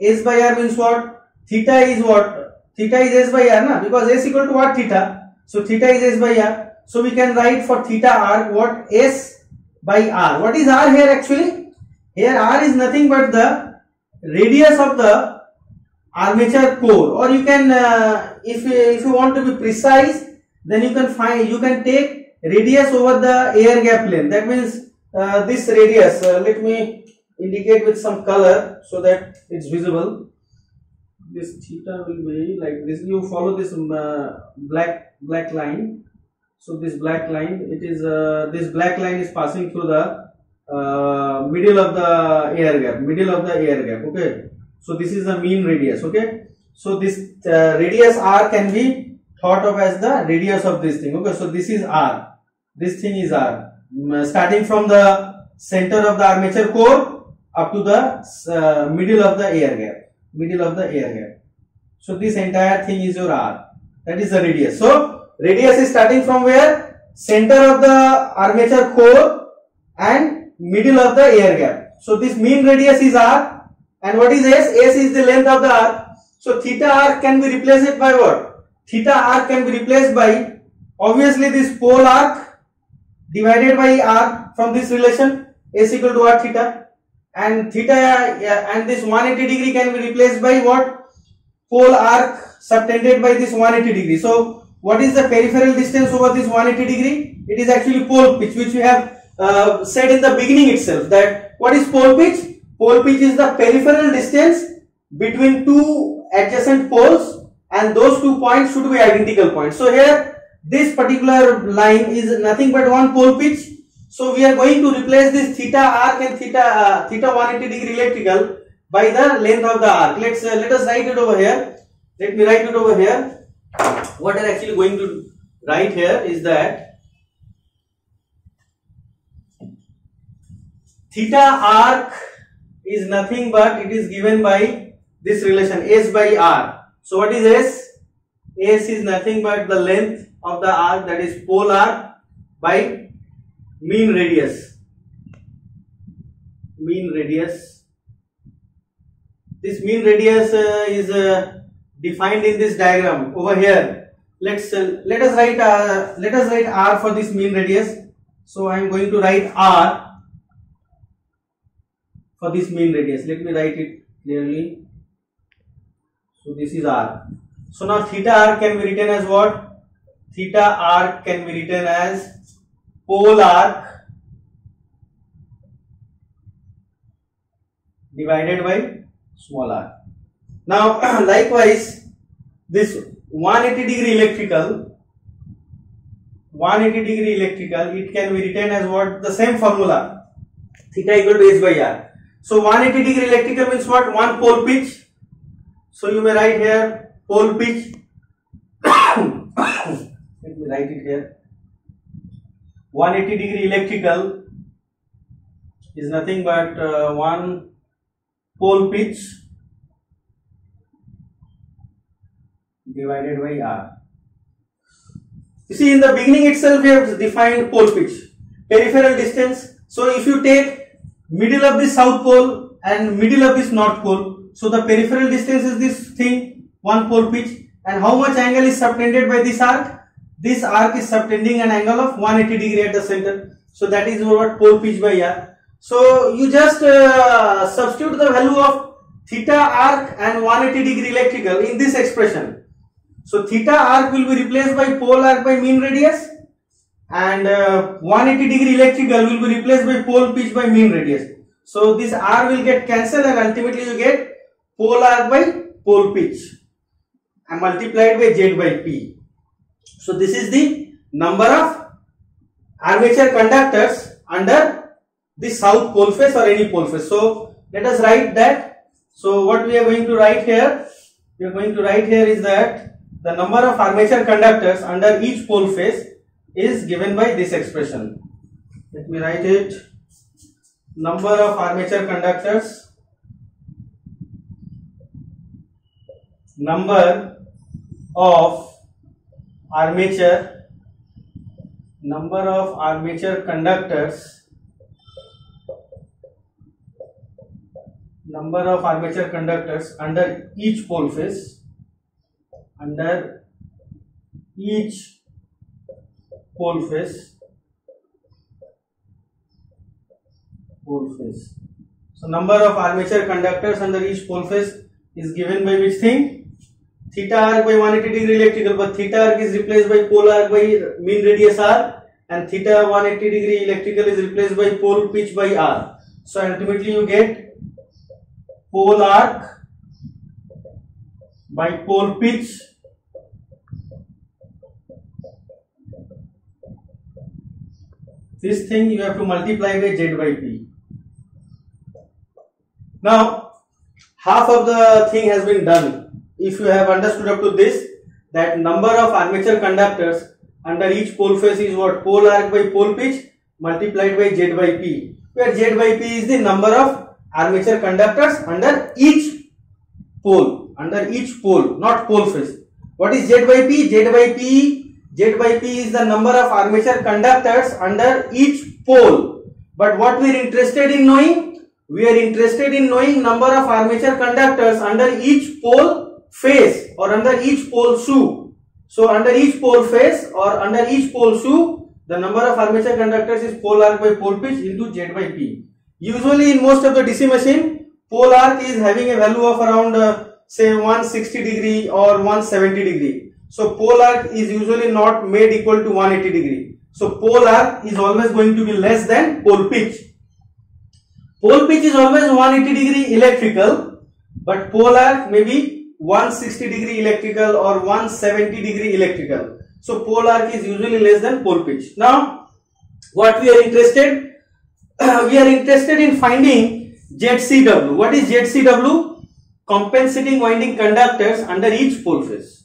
S by R means what? Theta is what? Theta is S by R, na? Because S equal to what? Theta. So theta is S by R. So we can write for theta arc what? S by R. What is R here actually? Here R is nothing but the radius of the armature core. Or you can, if you want to be precise, then you can take radius over the air gap length. That means this radius, let me indicate with some color so that it's visible. This theta will be like this. You follow this black line. So this black line, it is this black line is passing through the middle of the air gap. Okay. So this is the mean radius. Okay. So this radius R can be thought of as the radius of this thing. Okay. So this is R. This thing is R. Starting from the center of the armature core up to the middle of the air gap. So this entire thing is your R. That is the radius. So radius is starting from where? Center of the armature core and middle of the air gap. So this mean radius is R. And what is S? S is the length of the arc. So theta arc can be replaced by what? Theta arc can be replaced by obviously this pole arc divided by R from this relation, S equal to R theta, and theta and this 180 degree can be replaced by what? Pole arc subtended by this 180 degree. So what is the peripheral distance over this 180 degree? It is actually pole pitch, which we have said in the beginning itself. That what is pole pitch? Pole pitch is the peripheral distance between two adjacent poles, and those 2 points should be identical points. So here this particular line is nothing but one pole pitch. So we are going to replace this theta arc and theta 180 degree electrical by the length of the arc. Let us write it over here. Let me write it over here. What I am actually going to write here is that theta arc is nothing but it is given by this relation S by R. So what is S? S is nothing but the length of the arc, that is pole arc, by mean radius. Mean radius. This mean radius is defined in this diagram over here. Let us write R for this mean radius. So I am going to write R for this mean radius. Let me write it clearly. So this is R. So now theta R can be written as what? Theta R can be written as pole arc divided by small r. Now likewise this 180 degree electrical, it can be written as what? The same formula, theta equal to S by R. So 180 degree electrical means what? One pole pitch. So you may write here pole pitch. Let me write it here. 180 degree electrical is nothing but one pole pitch divided by R. You see, in the beginning itself we have defined pole pitch, peripheral distance. So if you take middle of this south pole and middle of this north pole, so the peripheral distance is this thing, one pole pitch, and how much angle is subtended by this arc? This arc is subtending an angle of 180 degree at the center. So that is what pole pitch by R. So you just substitute the value of theta arc and 180 degree electrical in this expression. So theta arc will be replaced by pole arc by mean radius, and 180 degree electrical will be replaced by pole pitch by mean radius. So this R will get cancelled and ultimately you get pole arc by pole pitch and multiplied by Z by P. So this is the number of armature conductors under the south pole face or any pole face. So let us write that. So what we are going to write here? We are going to write here is that the number of armature conductors under each pole face is given by this expression. Let me write it. Number of armature conductors, number of armature conductors, number of armature conductors under each pole face, So number of armature conductors under each pole face is given by which thing? Theta arc by 180 degree electrical, but theta arc is replaced by pole arc by mean radius R, and theta 180 degree electrical is replaced by pole pitch by R. So ultimately you get pole arc by pole pitch this thing you have to multiply by Z by P. Now half of the thing has been done. If you have understood up to this, that number of armature conductors under each pole face is what? Pole arc by pole pitch multiplied by Z by P, where Z by P is the number of armature conductors under each pole, not pole face. What is Z by P? Z by P is the number of armature conductors under each pole. But what we are interested in knowing? We are interested in knowing number of armature conductors under each pole face or under each pole shoe. So under each pole face or under each pole shoe, the number of armature conductors is pole arc by pole pitch into Z by P. Usually in most of the DC machine, pole arc is having a value of around say 160 degree or 170 degree. So pole arc is usually not made equal to 180 degree. So pole arc is always going to be less than pole pitch. Pole pitch is always 180 degree electrical, but pole arc may be 160 degree electrical or 170 degree electrical. So pole arc is usually less than pole pitch. Now what we are interested? We are interested in finding ZCW. What is ZCW? Compensating winding conductors under each pole phase.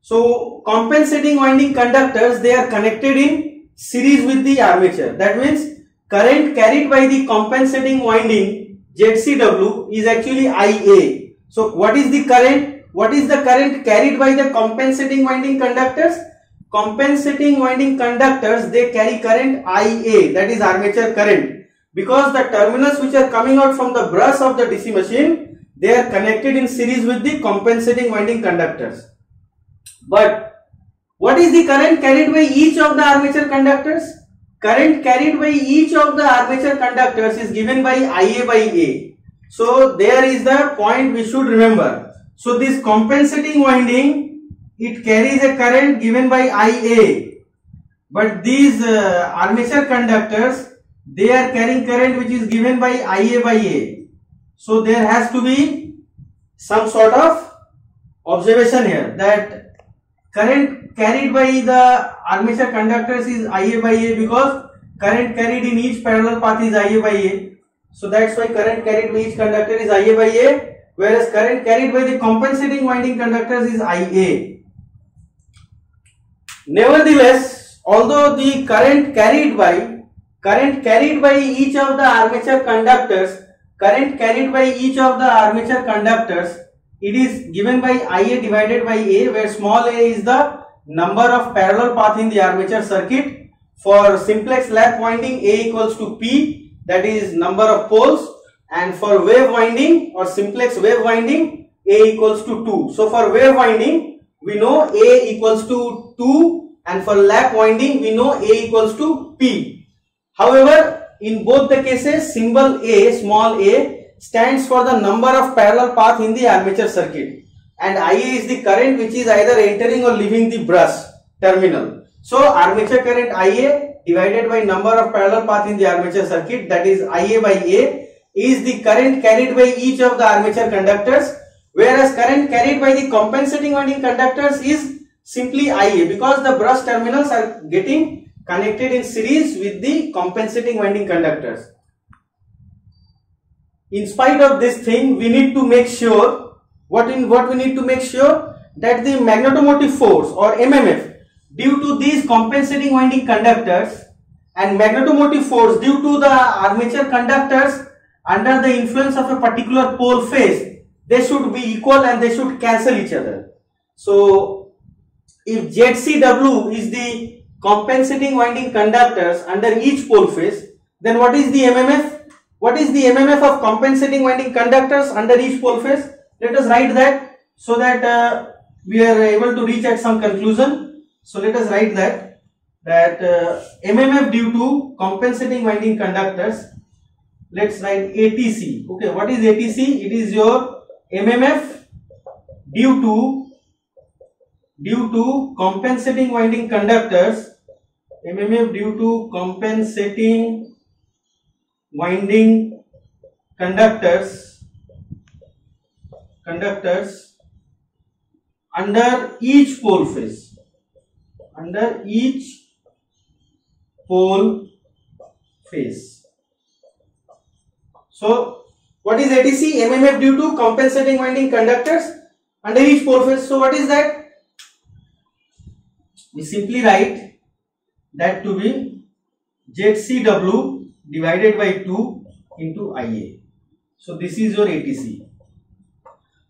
So compensating winding conductors, they are connected in series with the armature. That means current carried by the compensating winding ZCW is actually IA. So what is the current? What is the current carried by the compensating winding conductors? Compensating winding conductors, they carry current IA, that is armature current, because the terminals which are coming out from the brush of the DC machine, they are connected in series with the compensating winding conductors. But what is the current carried by each of the armature conductors? Current carried by each of the armature conductors is given by IA by A. So there is the point we should remember. So this compensating winding, it carries a current given by IA. But these armature conductors, they are carrying current which is given by IA by A. So there has to be some sort of observation here, that current carried by the armature conductors is IA by A, because current carried in each parallel path is IA by A. So that's why current carried by each conductor is IA by A, whereas current carried by the compensating winding conductors is IA. Nevertheless, although the current carried by each of the armature conductors, it is given by IA divided by A, where small a is the number of parallel path in the armature circuit. For simplex lap winding, A equals to P, that is number of poles, and for wave winding or simplex wave winding, A equals to 2. So for wave winding, we know A equals to 2, and for lap winding, we know A equals to P. However, in both the cases, symbol A, small a, stands for the number of parallel path in the armature circuit, and IA is the current which is either entering or leaving the brush terminal. So armature current IA divided by number of parallel path in the armature circuit, that is IA by A, is the current carried by each of the armature conductors, whereas current carried by the compensating winding conductors is simply IA, because the brush terminals are getting connected in series with the compensating winding conductors. In spite of this thing, we need to make sure, what we need to make sure, that the magnetomotive force or MMF due to these compensating winding conductors and magnetomotive force due to the armature conductors under the influence of a particular pole phase, they should be equal and they should cancel each other. So if ZCW is the compensating winding conductors under each pole phase, then what is the MMF? What is the MMF of compensating winding conductors under each pole phase? Let us write that, so that we are able to reach at some conclusion. So let us write that MMF due to compensating winding conductors, let's write ATC. Okay, what is ATC? It is your MMF due to compensating winding conductors, MMF due to compensating winding conductors under each pole phase. Under each pole phase. So what is ATC? MMF due to compensating winding conductors under each pole phase. So what is that? We simply write that to be ZCW divided by 2 into IA. So this is your ATC.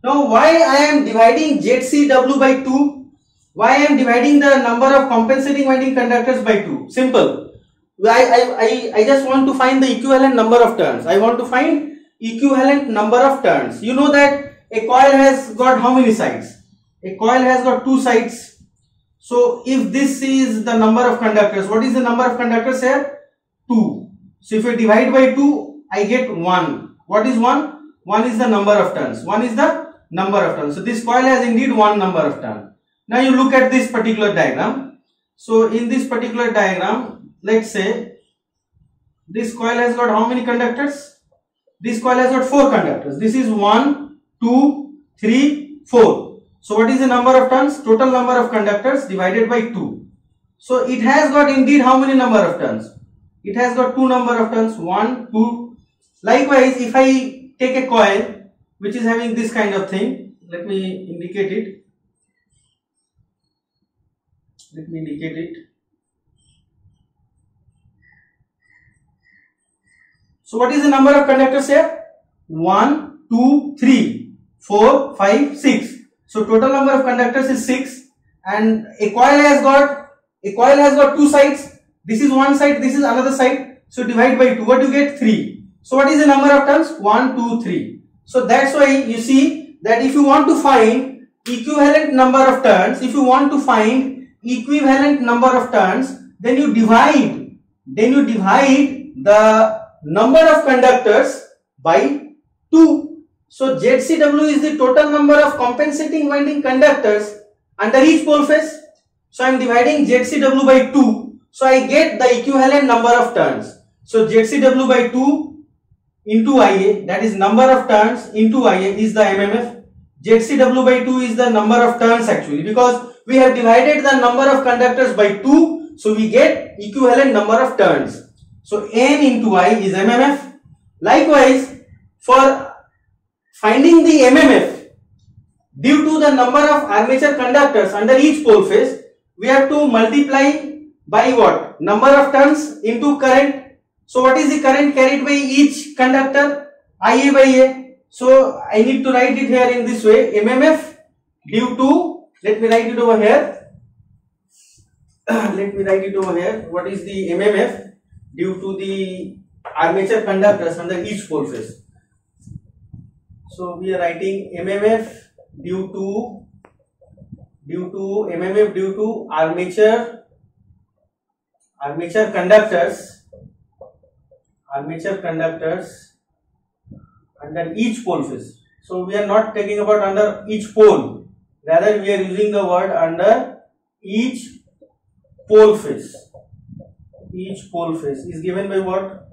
Now why I am dividing ZCW by 2? Why I am dividing the number of compensating winding conductors by 2? Simple. I just want to find the equivalent number of turns. I want to find equivalent number of turns. You know that a coil has got how many sides? A coil has got 2 sides. So if this is the number of conductors, what is the number of conductors here? 2. So if I divide by 2, I get 1. What is 1? 1 is the number of turns. 1 is the number of turns. So this coil has indeed 1 number of turns. Now you look at this particular diagram. So in this particular diagram, let's say this coil has got how many conductors? This coil has got 4 conductors. This is 1, 2, 3, 4. So what is the number of turns? Total number of conductors divided by 2. So it has got indeed how many number of turns? It has got 2 number of turns, 1, 2. Likewise, if I take a coil which is having this kind of thing, let me indicate it. So what is the number of conductors here? 1, 2, 3, 4, 5, 6. So total number of conductors is 6, and a coil has got 2 sides. This is one side, this is another side. So divide by 2. What do you get? 3. So what is the number of turns? 1, 2, 3. So that's why you see that if you want to find equivalent number of turns, then you divide the number of conductors by 2. So ZCW is the total number of compensating winding conductors under each pole phase. So I am dividing ZCW by 2. So I get the equivalent number of turns. So ZCW by 2 into Ia, that is number of turns into Ia, is the MMF. ZCW by 2 is the number of turns actually, because we have divided the number of conductors by 2. So we get equivalent number of turns. So N into I is MMF. Likewise, for finding the MMF due to the number of armature conductors under each pole phase, we have to multiply by what? Number of turns into current. So what is the current carried by each conductor? Ia by A. So I need to write it here in this way. MMF due to, let me write it over here. What is the MMF due to the armature conductors under each pole phase? So we are writing MMF due to armature conductors under each pole phase. So we are not taking about under each pole, rather we are using the word under each pole phase. Each pole phase is given by what?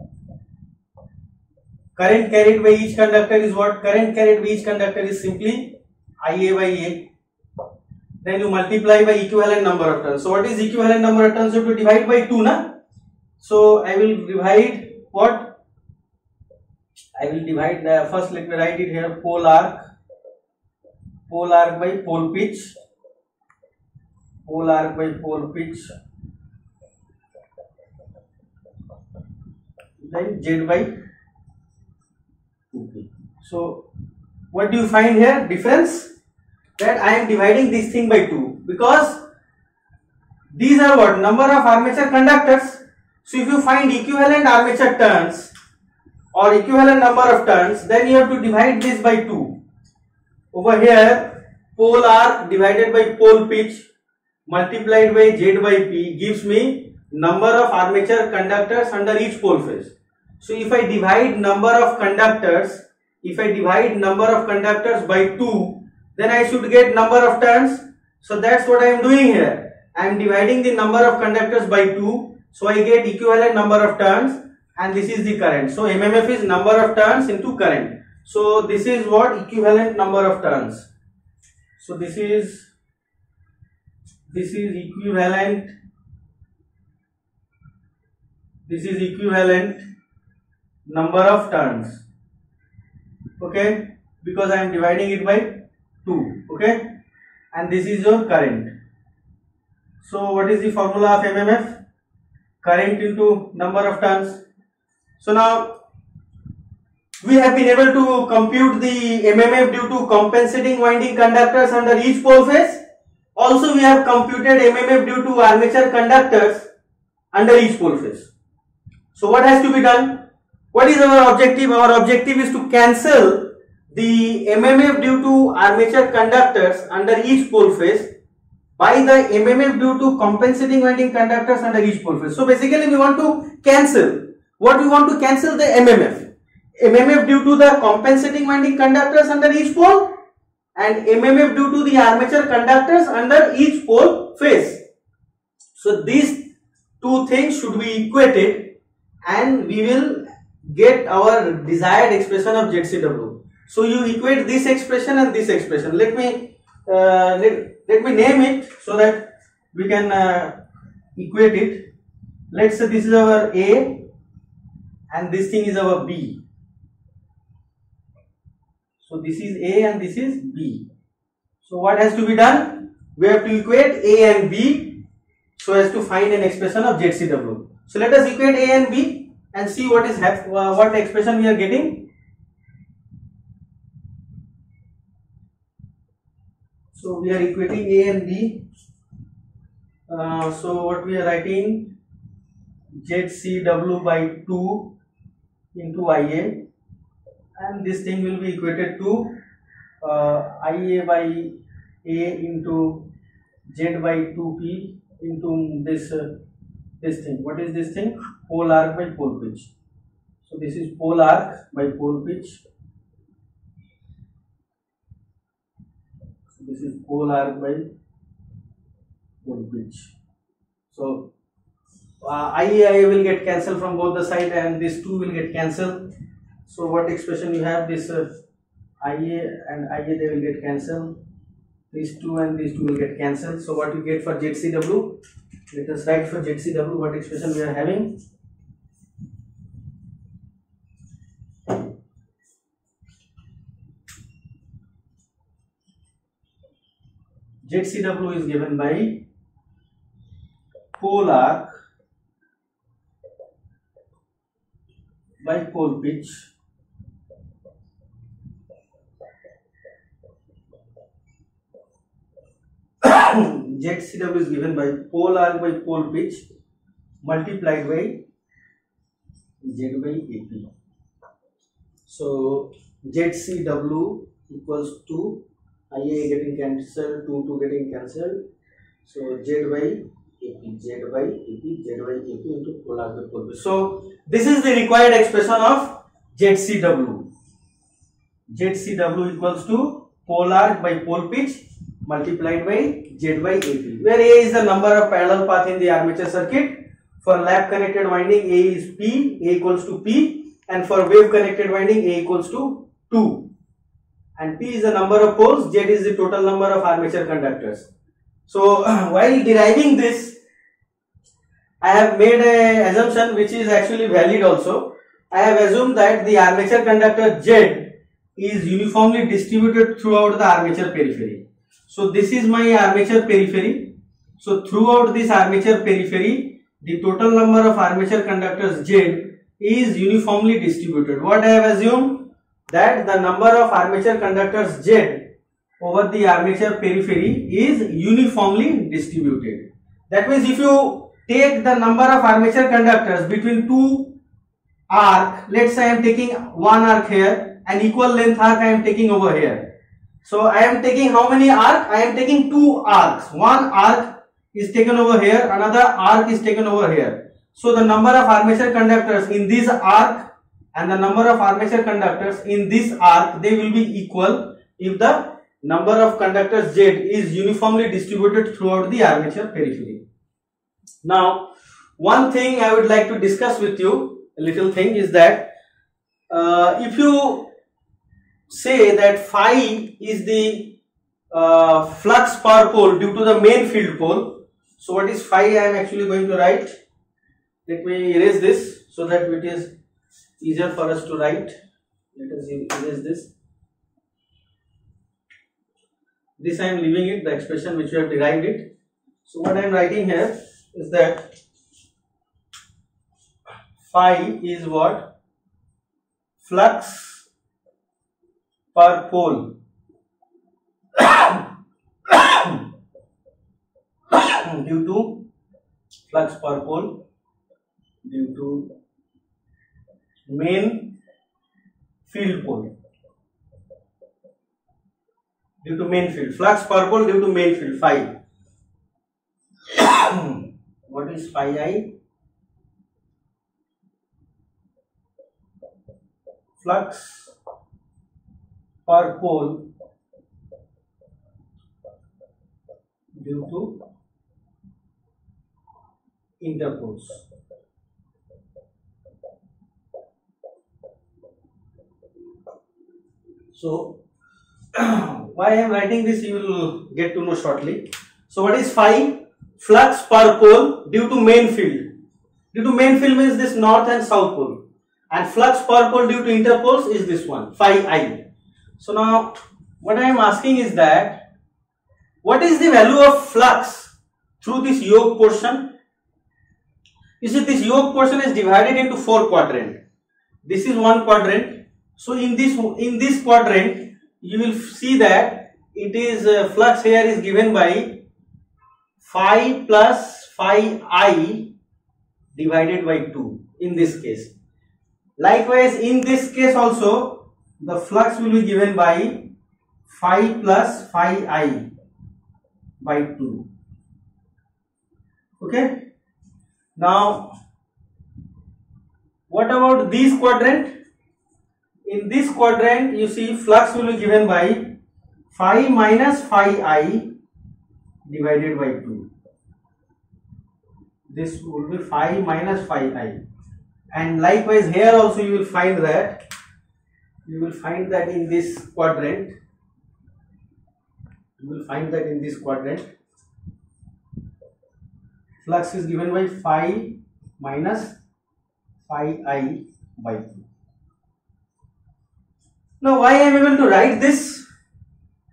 Current carried by each conductor is what? Current carried by each conductor is simply Ia by A. Then you multiply by equivalent number of turns. So what is equivalent number of turns? You have to divide by 2, na? So I will divide what? First let me write it here, pole arc by pole pitch, then Z by 2P. So what do you find here? Difference? That I am dividing this thing by 2, because these are what? Number of armature conductors. So if you find equivalent armature turns or equivalent number of turns, then you have to divide this by 2. Over here, pole arc divided by pole pitch multiplied by Z by P gives me number of armature conductors under each pole phase. So if I divide number of conductors by 2, then I should get number of turns. So that's what I am doing here. I am dividing the number of conductors by 2. So I get equivalent number of turns, and this is the current. So MMF is number of turns into current. So this is what? Equivalent number of turns. So this is equivalent. This is equivalent number of turns. Okay, because I am dividing it by 2. Okay, and this is your current. So what is the formula of MMF? Current into number of turns. So now we have been able to compute the MMF due to compensating winding conductors under each pole phase. Also we have computed MMF due to armature conductors under each pole phase. So what has to be done? What is our objective? Our objective is to cancel the MMF due to armature conductors under each pole phase by the MMF due to compensating winding conductors under each pole phase. So basically we want to cancel. What we want to cancel? The MMF. MMF due to the compensating winding conductors under each pole, and MMF due to the armature conductors under each pole phase. So these two things should be equated, and we will get our desired expression of ZCW. So you equate this expression and this expression. Let me name it so that we can equate it. Let's say this is our A and this thing is our B. So this is A and this is B. So what has to be done? We have to equate A and B so as to find an expression of ZCW. So let us equate A and B and see what expression we are getting. So we are equating A and B. So what we are writing, ZCW by 2 into IA, and this thing will be equated to IA by A into Z by 2P into this thing. What is this thing? Pole arc by pole pitch. So this is pole arc by pole pitch. So this is pole arc by pole pitch. So IA will get cancelled from both the side and this 2 will get cancelled. So what expression you have, this IA and IA they will get cancelled. These 2 and these 2 will get cancelled. So what you get for ZCW? Let us write for ZCW what expression we are having. ZCW is given by pole arc by pole pitch ZCW is given by pole arc by pole pitch multiplied by Z by AP. So ZCW equals to IA getting cancelled, 2 getting cancelled. So Z by AP, Z by AP, Z by AP into pole arc by pole pitch. So this is the required expression of ZCW. ZCW equals to pole arc by pole pitch multiplied by Z by AP, where A is the number of parallel path in the armature circuit. For lap connected winding, A is P, A equals to P, and for wave connected winding, A equals to 2. And P is the number of poles, Z is the total number of armature conductors. So while deriving this, I have made an assumption which is actually valid also. I have assumed that the armature conductor Z is uniformly distributed throughout the armature periphery. So this is my armature periphery. So throughout this armature periphery, the total number of armature conductors Z is uniformly distributed. What I have assumed, that the number of armature conductors Z over the armature periphery is uniformly distributed. That means if you take the number of armature conductors between two arc, let's say I am taking one arc here and equal length arc I am taking over here. So I am taking how many arc? I am taking 2 arcs. One arc is taken over here, another arc is taken over here. So the number of armature conductors in this arc and the number of armature conductors in this arc, they will be equal if the number of conductors Z is uniformly distributed throughout the armature periphery. Now, one thing I would like to discuss with you, a little thing, is that if you say that phi is the flux per pole due to the main field pole. So what is phi? I am actually going to write. Let me erase this so that it is easier for us to write. Let us erase this. This I am leaving it, the expression which we have derived it. So what I am writing here is that phi is what? Flux per pole due to flux per pole due to main field pole, due to main field, flux per pole due to main field, phi. What is phi I? Flux per pole due to interpoles. So why I am writing this you will get to know shortly. So what is phi? Flux per pole due to main field. Due to main field means this north and south pole, and flux per pole due to interpoles is this one, phi I. So now what I am asking is that what is the value of flux through this yoke portion? You see, this yoke portion is divided into 4 quadrants. This is one quadrant. So in this quadrant you will see that it is flux here is given by phi plus phi I divided by 2 in this case. Likewise in this case also the flux will be given by phi plus phi I by 2. Okay. Now what about this quadrant? In this quadrant you see flux will be given by phi minus phi I divided by 2. This will be phi minus phi I, and likewise here also you will find that in this quadrant flux is given by phi minus phi I by 2. Now why I am able to write this?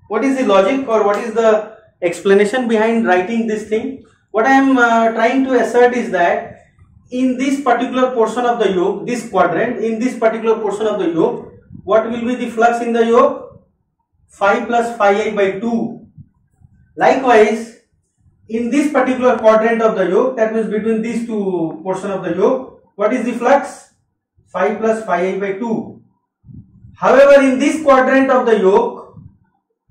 What is the logic or what is the explanation behind writing this thing? What I am trying to assert is that in this particular portion of the yoke, this quadrant, in this particular portion of the yoke, what will be the flux in the yoke? Phi plus phi I by 2. Likewise, in this particular quadrant of the yoke, that means between these two portions of the yoke, what is the flux? Phi plus phi I by 2. However, in this quadrant of the yoke,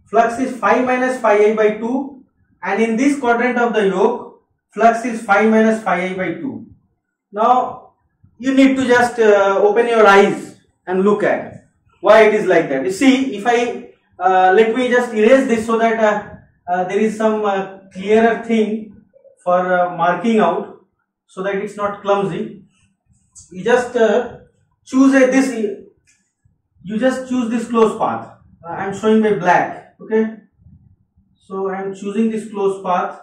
flux is phi minus phi I by 2, and in this quadrant of the yoke, flux is phi minus phi I by 2. Now, you need to just open your eyes and look at why it is like that. You see, if I let me just erase this so that there is some clearer thing for marking out, so that it's not clumsy. You just choose this closed path. I am showing by black. Okay, so I am choosing this closed path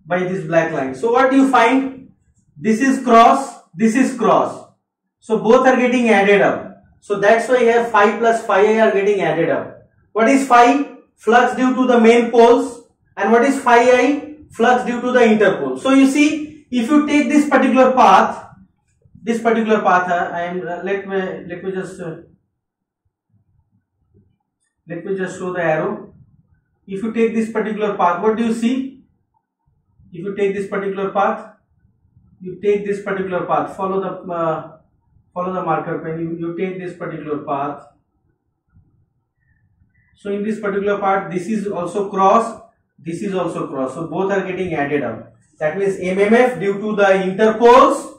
by this black line. So what do you find? This is cross, this is cross. So both are getting added up. So that's why here phi plus phi I are getting added up. What is phi? Flux due to the main poles. And what is phi I? Flux due to the interpole. So you see, if you take this particular path, let me just show the arrow. If you take this particular path, what do you see? If you take this particular path, follow the marker pen. You take this particular path. So in this particular part, this is also cross, this is also cross. So both are getting added up. That means MMF due to the interpoles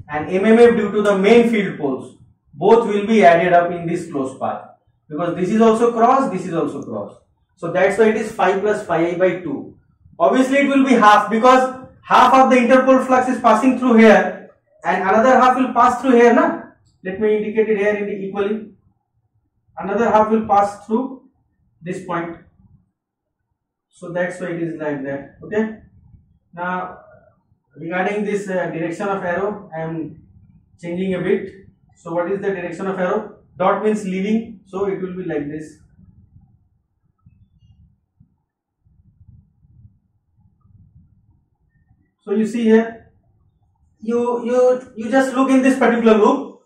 and MMF due to the main field poles, both will be added up in this closed path, because this is also cross, this is also cross. So that's why it is phi plus phi I by 2. Obviously it will be half, because half of the interpole flux is passing through here and another half will pass through here. Na? Let me indicate it here equally. Another half will pass through this point. So that's why it is like that. Okay. Now regarding this direction of arrow, I am changing a bit. So what is the direction of arrow? Dot means leading, so it will be like this. So you see here, you just look in this particular loop.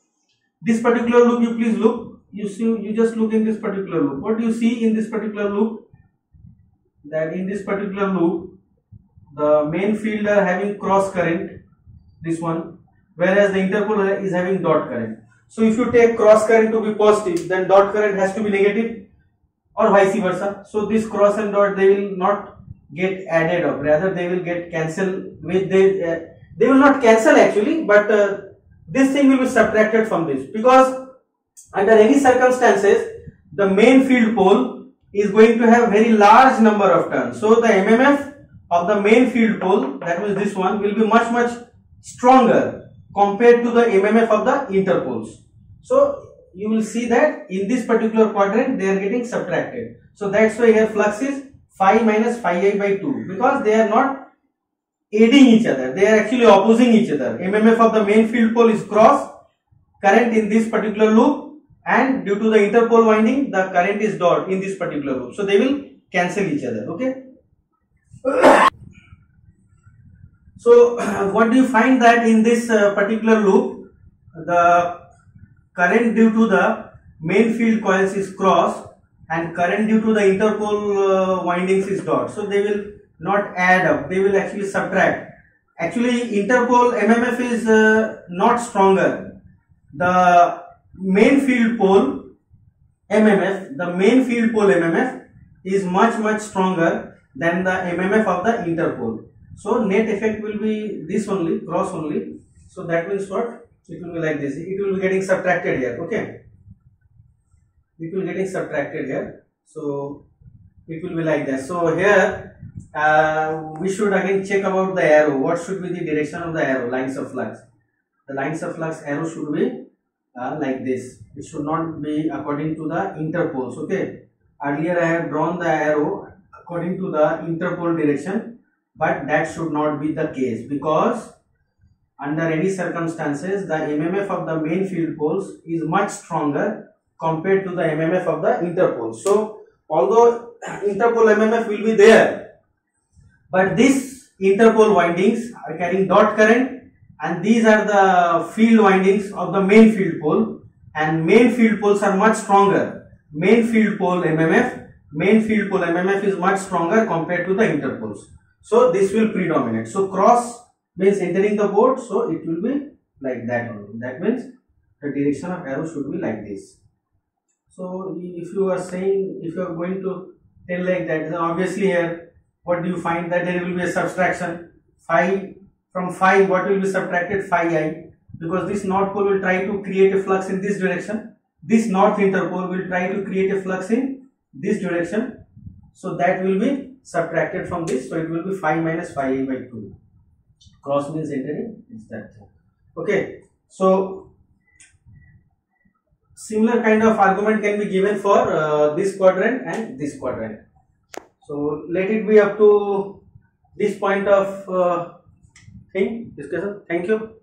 This particular loop, you please look. You see, you just look in this particular loop. What do you see in this particular loop? That in this particular loop, the main field are having cross current, this one, whereas the interpole is having dot current. So if you take cross current to be positive, then dot current has to be negative, or vice versa. So this cross and dot, they will not get added up, rather they will get cancelled. They will not cancel actually, but this thing will be subtracted from this, because under any circumstances the main field pole is going to have very large number of turns. So the MMF of the main field pole, that means this one, will be much stronger compared to the MMF of the interpoles. So you will see that in this particular quadrant they are getting subtracted. So that's why here flux is phi minus phi I by 2, because they are not aiding each other, they are actually opposing each other. MMF of the main field pole is cross current in this particular loop, and due to the interpole winding the current is dot in this particular loop, so they will cancel each other. Okay. So what do you find that in this particular loop, the current due to the main field coils is cross and current due to the interpole windings is dot, so they will not add up, they will actually subtract. Actually interpole MMF is not stronger. The main field pole MMF, the main field pole MMF is much stronger than the MMF of the interpole. So net effect will be this only, cross only. So that means what? It will be like this. It will be getting subtracted here. Okay. It will getting subtracted here. So it will be like that. So here we should again check about the arrow. What should be the direction of the arrow? Lines of flux. The lines of flux arrow should be like this. It should not be according to the interpoles. Okay. Earlier I have drawn the arrow according to the interpole direction, but that should not be the case, because under any circumstances the MMF of the main field poles is much stronger compared to the MMF of the interpole. So although interpole MMF will be there, but these interpole windings are carrying dot current, and these are the field windings of the main field pole, and main field poles are much stronger. Main field pole MMF is much stronger compared to the interpoles. So this will predominate. So cross means entering the board, so it will be like that only. That means the direction of arrow should be like this. So if you are saying, if you are going to tell like that, then obviously here what do you find, that there will be a subtraction. Phi, from phi what will be subtracted? Phi I, because this north pole will try to create a flux in this direction, this north interpole will try to create a flux in this direction, so that will be subtracted from this, so it will be phi minus phi I by 2. Cross means entering, it's that thing. Okay, so similar kind of argument can be given for this quadrant and this quadrant. So let it be up to this point of discussion. Thank you.